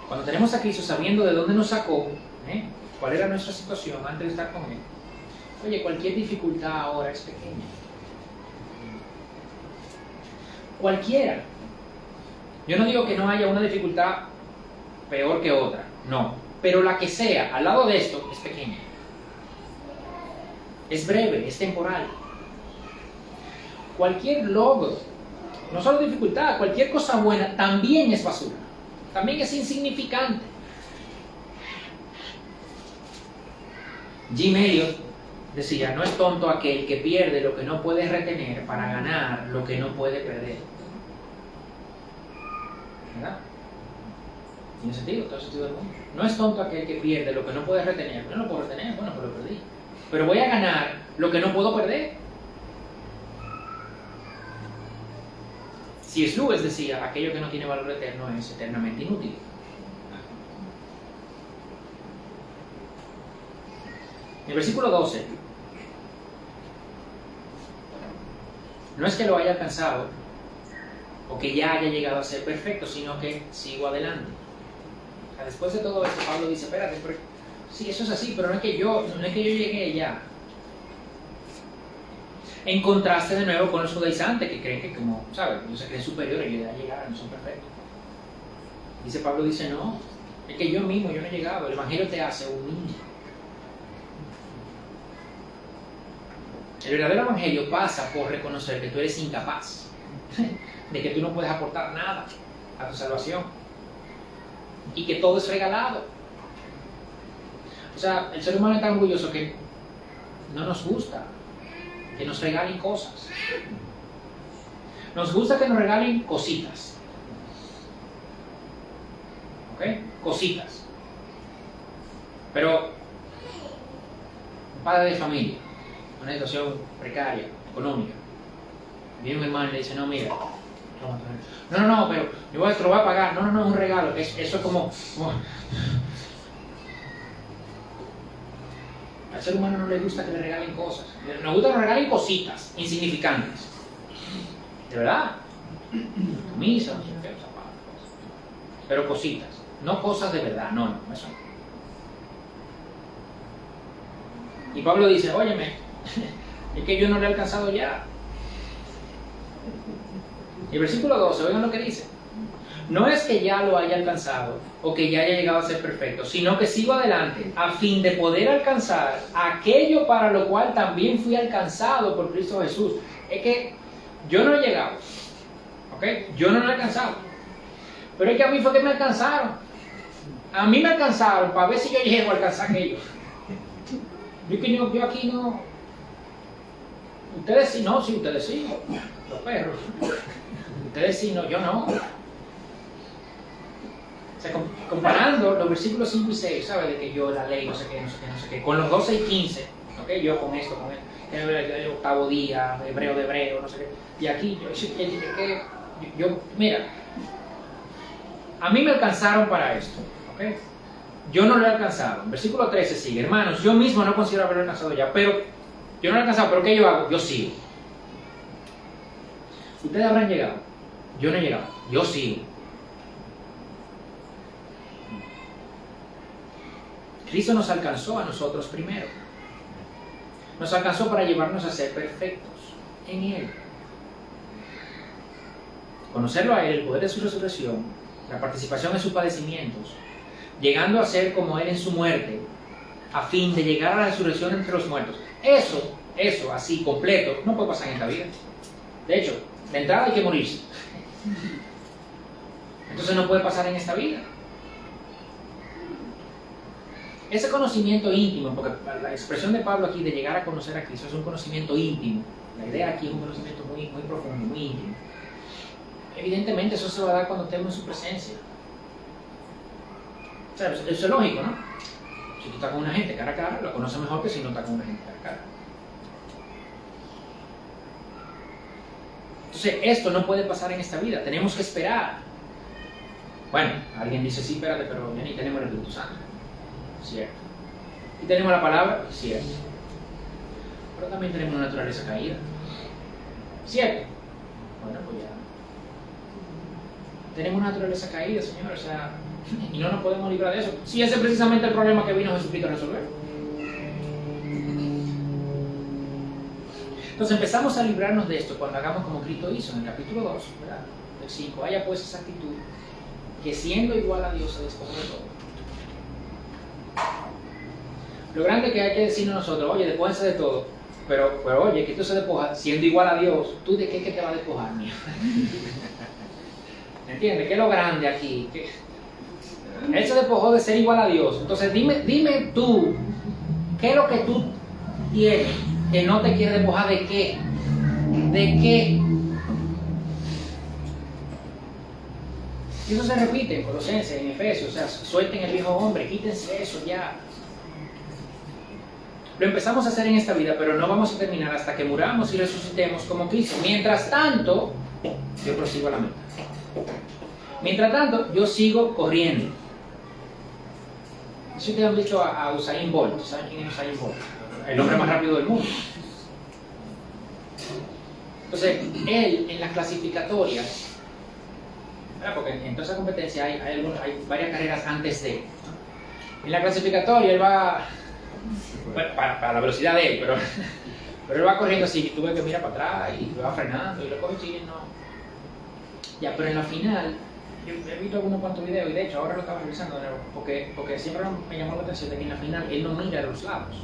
Cuando tenemos a Cristo sabiendo de dónde nos sacó, cuál era nuestra situación antes de estar con Él, oye, cualquier dificultad ahora es pequeña. Cualquiera. Yo no digo que no haya una dificultad peor que otra, no. Pero la que sea, al lado de esto, es pequeña. Es breve, es temporal. Cualquier logro, no solo dificultad, cualquier cosa buena también es basura. También es insignificante. Jim Elliot decía: no es tonto aquel que pierde lo que no puede retener para ganar lo que no puede perder. ¿Verdad? Tiene sentido, todo sentido del mundo. No es tonto aquel que pierde lo que no puede retener. No lo puedo retener, bueno, pues lo perdí. Pero voy a ganar lo que no puedo perder. C.S. Lewis decía: aquello que no tiene valor eterno es eternamente inútil. En el versículo 12, no es que lo haya alcanzado o que ya haya llegado a ser perfecto, sino que sigo adelante. O sea, después de todo esto, Pablo dice: espérate, sí, eso es así, pero no es que yo llegué ya. En contraste de nuevo con los judaizantes, que creen que, como, ¿sabes? Ellos se creen superiores y ya llegaron, no son perfectos. Pablo dice: no, es que yo no he llegado. El Evangelio te hace un niño. El verdadero Evangelio pasa por reconocer que tú eres incapaz, de que tú no puedes aportar nada a tu salvación y que todo es regalado. O sea, el ser humano es tan orgulloso que no nos gusta que nos regalen cosas. Nos gusta que nos regalen cositas. ¿Ok? cositas. Pero un padre de familia, una situación precaria, económica, viene un hermano y le dice, no, mira, no, pero yo te lo voy a pagar, no, es un regalo, eso es como... Al ser humano no le gusta que le regalen cosas, nos gusta que nos regalen cositas insignificantes, de verdad, camisas, no sé qué, zapatos, pero cositas, no cosas de verdad, no, eso no. Y Pablo dice, óyeme, es que yo no le he alcanzado ya. Y el versículo 12, oigan lo que dice. No es que ya lo haya alcanzado o que ya haya llegado a ser perfecto, sino que sigo adelante a fin de poder alcanzar aquello para lo cual también fui alcanzado por Cristo Jesús. Es que yo no he llegado, ¿ok? Yo no lo he alcanzado. Pero es que a mí fue que me alcanzaron. A mí me alcanzaron para ver si yo llego a alcanzar aquello. Yo aquí no. Ustedes sí, no, sí, ustedes sí. Los perros. Ustedes sí, no, yo no. O sea, comparando los versículos 5 y 6, ¿sabes? De que yo, la ley, no sé qué, con los 12 y 15, ¿ok? Yo con esto, con el octavo día, hebreo de hebreo, no sé qué. Y aquí, yo mira, a mí me alcanzaron para esto, ¿ok? Yo no lo he alcanzado. Versículo 13 sigue, hermanos, yo mismo no considero haberlo alcanzado ya, pero yo no lo he alcanzado, pero ¿qué yo hago? Yo sigo. Ustedes habrán llegado, yo no he llegado, yo sigo. Cristo nos alcanzó a nosotros primero. Nos alcanzó para llevarnos a ser perfectos en Él. Conocerlo a Él, el poder de su resurrección, la participación en sus padecimientos, llegando a ser como Él en su muerte, a fin de llegar a la resurrección entre los muertos. Eso, así, completo, no puede pasar en esta vida. De hecho, de entrada hay que morirse. Entonces no puede pasar en esta vida. Ese conocimiento íntimo, porque la expresión de Pablo aquí de llegar a conocer a Cristo es un conocimiento íntimo. La idea aquí es un conocimiento muy, muy profundo, muy íntimo. Evidentemente eso se va a dar cuando estemos en su presencia. O sea, eso es lógico, ¿no? Si tú estás con una gente cara a cara, lo conoces mejor que si no estás con una gente cara a cara. Entonces, esto no puede pasar en esta vida. Tenemos que esperar. Bueno, alguien dice, sí, espérate, pero ya ni tenemos el Espíritu Santo. Cierto. Y tenemos la palabra, cierto. Pero también tenemos una naturaleza caída. Cierto. Bueno, pues ya. Tenemos una naturaleza caída, Señor, o sea, y no nos podemos librar de eso. Sí, ese es precisamente el problema que vino Jesucristo a resolver. Entonces empezamos a librarnos de esto cuando hagamos como Cristo hizo en el capítulo 2, ¿verdad? Del 5. Haya pues esa actitud que siendo igual a Dios se despojó de todo. Lo grande que hay que decirnos nosotros, oye, despójense de todo, pero oye, que tú se despoja siendo igual a Dios, ¿tú de qué que te va a despojar, mío? ¿Entiendes? ¿Qué es lo grande aquí? Él se despojó de ser igual a Dios. Entonces dime tú, ¿qué es lo que tú tienes que no te quieres despojar de qué? ¿De qué? Y eso se repite en Colosenses, en Efesios, o sea, suelten el viejo hombre, quítense eso ya. Lo empezamos a hacer en esta vida, pero no vamos a terminar hasta que muramos y resucitemos como Cristo. Mientras tanto, yo prosigo a la meta. Mientras tanto, yo sigo corriendo. Si ustedes han visto a Usain Bolt, ¿saben quién es Usain Bolt? El hombre más rápido del mundo. Entonces, él en las clasificatorias, ¿verdad? Porque en toda esa competencia hay varias carreras antes de él. En la clasificatoria él va, bueno, para la velocidad de él, pero él va corriendo así, tú ves que mira para atrás y va frenando y lo coge y no. Ya, pero en la final, yo he visto algunos cuantos videos y de hecho ahora lo estaba revisando de nuevo, porque siempre me llamó la atención de que en la final él no mira a los lados.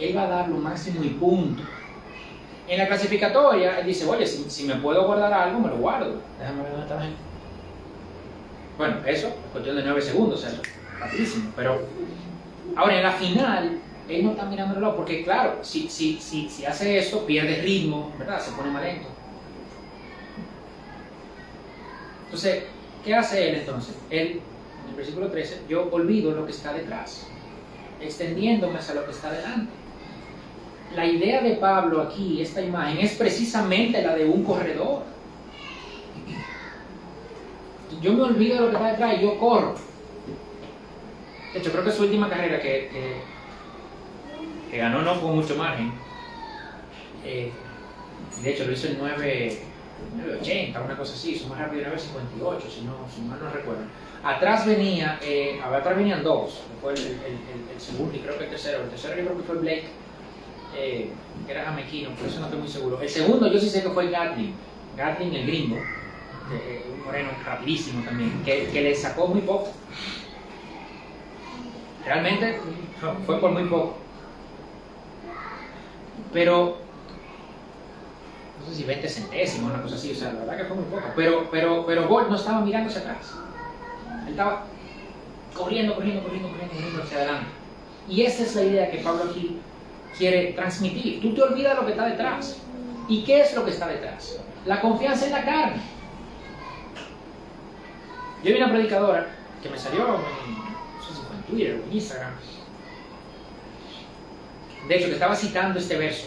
Él va a dar lo máximo y punto. En la clasificatoria, él dice, oye, si me puedo guardar algo, me lo guardo. Déjame ver dónde está la gente. Bueno, eso es cuestión de 9 segundos, o sea, rapidísimo. Pero ahora en la final, él no está mirando el reloj, porque claro, si hace esto, pierde ritmo, ¿verdad? Se pone más lento. Entonces, ¿qué hace él entonces? Él en el versículo 13, yo olvido lo que está detrás, extendiéndome hacia lo que está delante. La idea de Pablo aquí, esta imagen, es precisamente la de un corredor. Yo me olvido de lo que está detrás y yo corro. De hecho, creo que su última carrera que ganó no con mucho margen. De hecho, lo hizo en 9.80, una cosa así, hizo más rápido 9.58, si mal no recuerdo. Atrás venían dos, fue el segundo y creo que el tercero yo creo que fue Blake, que era jamaiquino, por eso no estoy muy seguro. El segundo yo sí sé que fue Gatlin el gringo, un moreno rapidísimo también, que le sacó muy poco. Realmente fue por muy poco. Pero no sé si 20 centésimos, una cosa así, o sea, la verdad que fue muy poco. Pero Bolt no estaba mirando hacia atrás. Él estaba corriendo hacia adelante. Y esa es la idea que Pablo aquí quiere transmitir. Tú te olvidas lo que está detrás. ¿Y qué es lo que está detrás? La confianza en la carne. Yo vi una predicadora que me salió, no sé si fue en Twitter o en Instagram, de hecho que estaba citando este verso.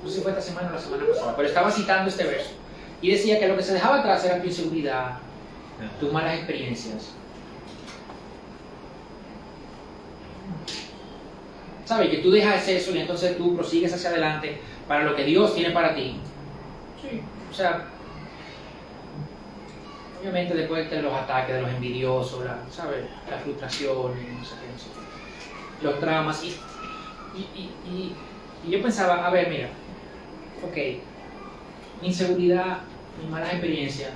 No sé si fue esta semana o la semana pasada, pero estaba citando este verso. Y decía que lo que se dejaba atrás era tu inseguridad, tus malas experiencias. ¿Sabes? Que tú dejas eso y entonces tú prosigues hacia adelante para lo que Dios tiene para ti. Sí. O sea, obviamente después de los ataques de los envidiosos, ¿sabes? La frustración, no sé qué, los traumas. Y yo pensaba, a ver, mira, ok, mi inseguridad, mis malas experiencias,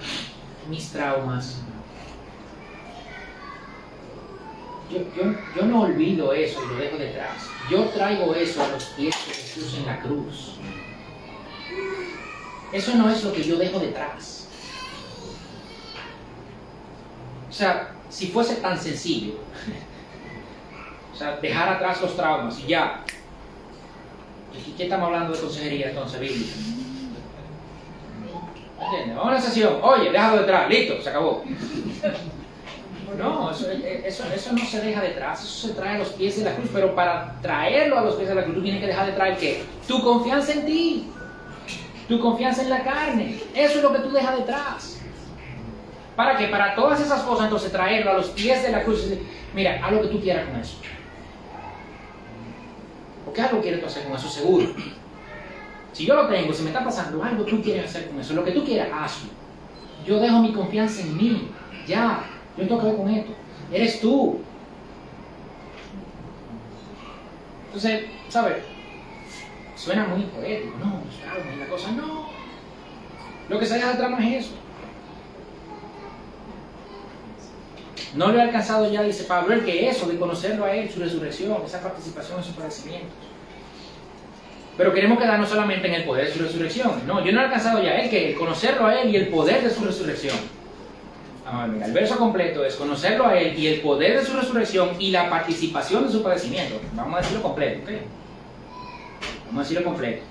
mis traumas. Yo no olvido eso y lo dejo detrás. Yo traigo eso a los pies de Jesús en la cruz. Eso no es lo que yo dejo detrás. O sea, si fuese tan sencillo, o sea, dejar atrás los traumas y ya. ¿Qué estamos hablando de consejería entonces, bíblica? ¿Entiendes? Vamos a una sesión. Oye, déjalo detrás. Listo, se acabó. No, eso no se deja detrás, eso se trae a los pies de la cruz, pero para traerlo a los pies de la cruz tú tienes que dejar de traer ¿qué? Tu confianza en ti, tu confianza en la carne, eso es lo que tú dejas detrás. ¿Para qué? Para todas esas cosas entonces traerlo a los pies de la cruz y decir, mira, haz lo que tú quieras con eso. Porque algo quieres tú hacer con eso, seguro. Si yo lo tengo, si me está pasando algo, tú quieres hacer con eso, lo que tú quieras, hazlo. Yo dejo mi confianza en mí, ya. Yo no tengo que ver con esto. Eres tú. Entonces, ¿sabes? Suena muy poético. No, claro, no es la cosa. No. Lo que se deja detrás no es eso. No lo he alcanzado ya, dice Pablo, el que eso, de conocerlo a Él, su resurrección, esa participación en sus padecimientos. Pero queremos quedarnos solamente en el poder de su resurrección. No, yo no he alcanzado ya el que conocerlo a Él y el poder de su resurrección. Mira, el verso completo es conocerlo a Él y el poder de su resurrección y la participación de su padecimiento. Vamos a decirlo completo, ¿ok? Vamos a decirlo completo.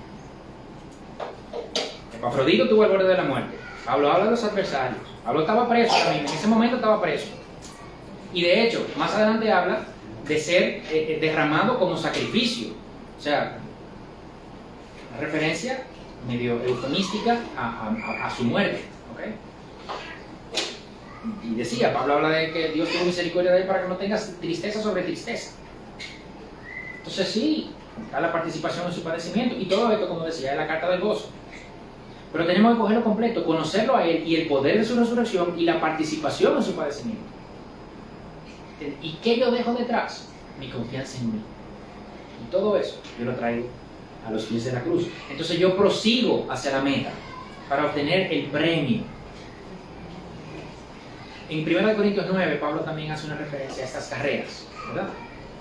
Epafrodito tuvo el borde de la muerte. Pablo habla de los adversarios. Pablo estaba preso también, en ese momento estaba preso. Y de hecho, más adelante habla de ser derramado como sacrificio. O sea, una referencia medio eufemística a su muerte, ¿ok? Y decía, Pablo habla de que Dios tuvo misericordia de él para que no tengas tristeza sobre tristeza. Entonces sí, está la participación en su padecimiento y todo esto, como decía, es la carta del gozo. Pero tenemos que cogerlo completo, conocerlo a Él y el poder de su resurrección y la participación en su padecimiento. ¿Y qué yo dejo detrás? Mi confianza en mí. Y todo eso yo lo traigo a los pies de la cruz. Entonces yo prosigo hacia la meta para obtener el premio. En 1 Corintios 9, Pablo también hace una referencia a estas carreras, ¿verdad?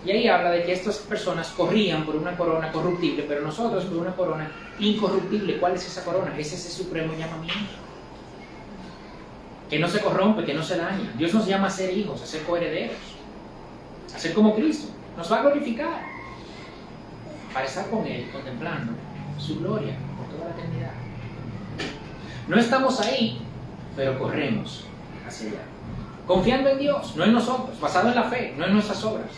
Y ahí habla de que estas personas corrían por una corona corruptible, pero nosotros por una corona incorruptible. ¿Cuál es esa corona? Ese es el supremo llamamiento. Que no se corrompe, que no se daña. Dios nos llama a ser hijos, a ser coherederos, a ser como Cristo. Nos va a glorificar para estar con Él, contemplando su gloria por toda la eternidad. No estamos ahí, pero corremos hacia allá. confiando en Dios, no en nosotros, basado en la fe, no en nuestras obras.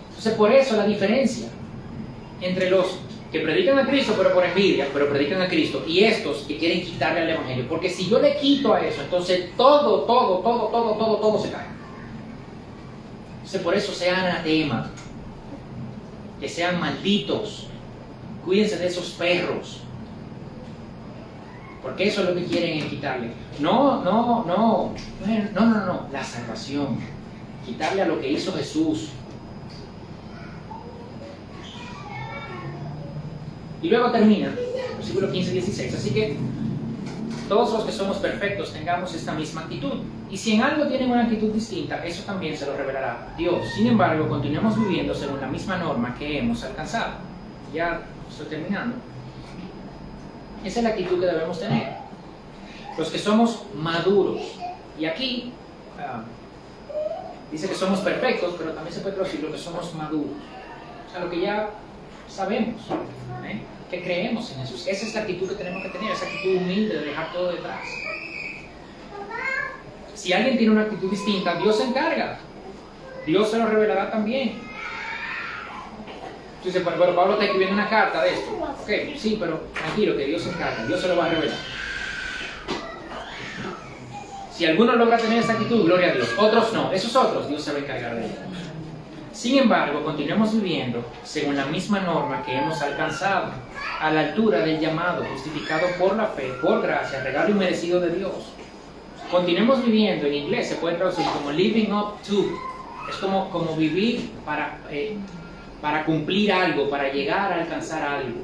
Entonces, por eso la diferencia entre los que predican a Cristo pero por envidia, pero predican a Cristo, y estos que quieren quitarle al Evangelio. Porque si yo le quito a eso, entonces todo se cae. Entonces, por eso sean anatema, que sean malditos, cuídense de esos perros, porque eso es lo que quieren, es quitarle. No, la salvación, quitarle a lo que hizo Jesús. Y luego termina, versículo 15-16, así que todos los que somos perfectos tengamos esta misma actitud. Y si en algo tienen una actitud distinta, eso también se lo revelará Dios. Sin embargo, continuemos viviendo según la misma norma que hemos alcanzado. Ya estoy terminando. Esa es la actitud que debemos tener. Los que somos maduros. Y aquí dice que somos perfectos, pero también se puede traducir lo que somos maduros. O sea, lo que ya sabemos, que creemos en Jesús. Esa es la actitud que tenemos que tener, esa actitud humilde de dejar todo detrás. Si alguien tiene una actitud distinta, Dios se encarga. Dios se lo revelará también. Entonces, pero Pablo está escribiendo una carta de esto. Ok, sí, pero tranquilo, que Dios se encarga, Dios se lo va a revelar. Si alguno logra tener esa actitud, gloria a Dios. Otros no, esos otros, Dios se va a encargar de ellos. Sin embargo, continuemos viviendo según la misma norma que hemos alcanzado, a la altura del llamado, justificado por la fe, por gracia, regalo inmerecido de Dios. Continuemos viviendo, en inglés se puede traducir como living up to, es como vivir para cumplir algo, para llegar a alcanzar algo,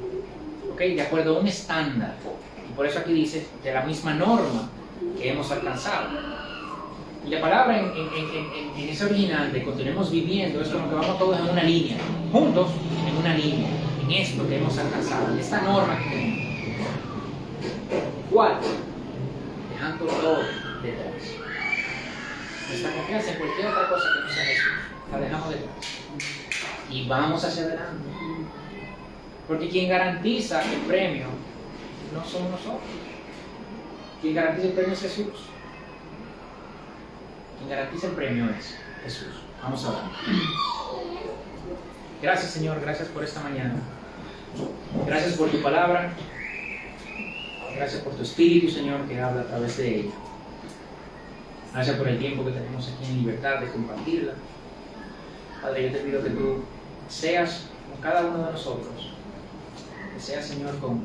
¿okay? De acuerdo a un estándar. Y por eso aquí dice, de la misma norma que hemos alcanzado. Y la palabra en ese original de continuemos viviendo es como que vamos todos en una línea, juntos en una línea, en esto que hemos alcanzado, en esta norma que tenemos. ¿Cuál? Dejando todo detrás. Nuestra confianza en cualquier otra cosa que no sea Jesús, la dejamos detrás. Y vamos hacia adelante. Porque quien garantiza el premio no somos nosotros. Quien garantiza el premio es Jesús. Quien garantiza el premio es Jesús. Vamos a orar. Gracias, Señor, gracias por esta mañana. Gracias por tu palabra. Gracias por tu Espíritu, Señor, que habla a través de ella. Gracias por el tiempo que tenemos aquí en libertad de compartirla. Padre, yo te pido que tú seas con cada uno de nosotros. Que seas, Señor, con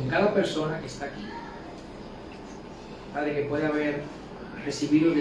cada persona que está aquí. Padre, que pueda haber recibido de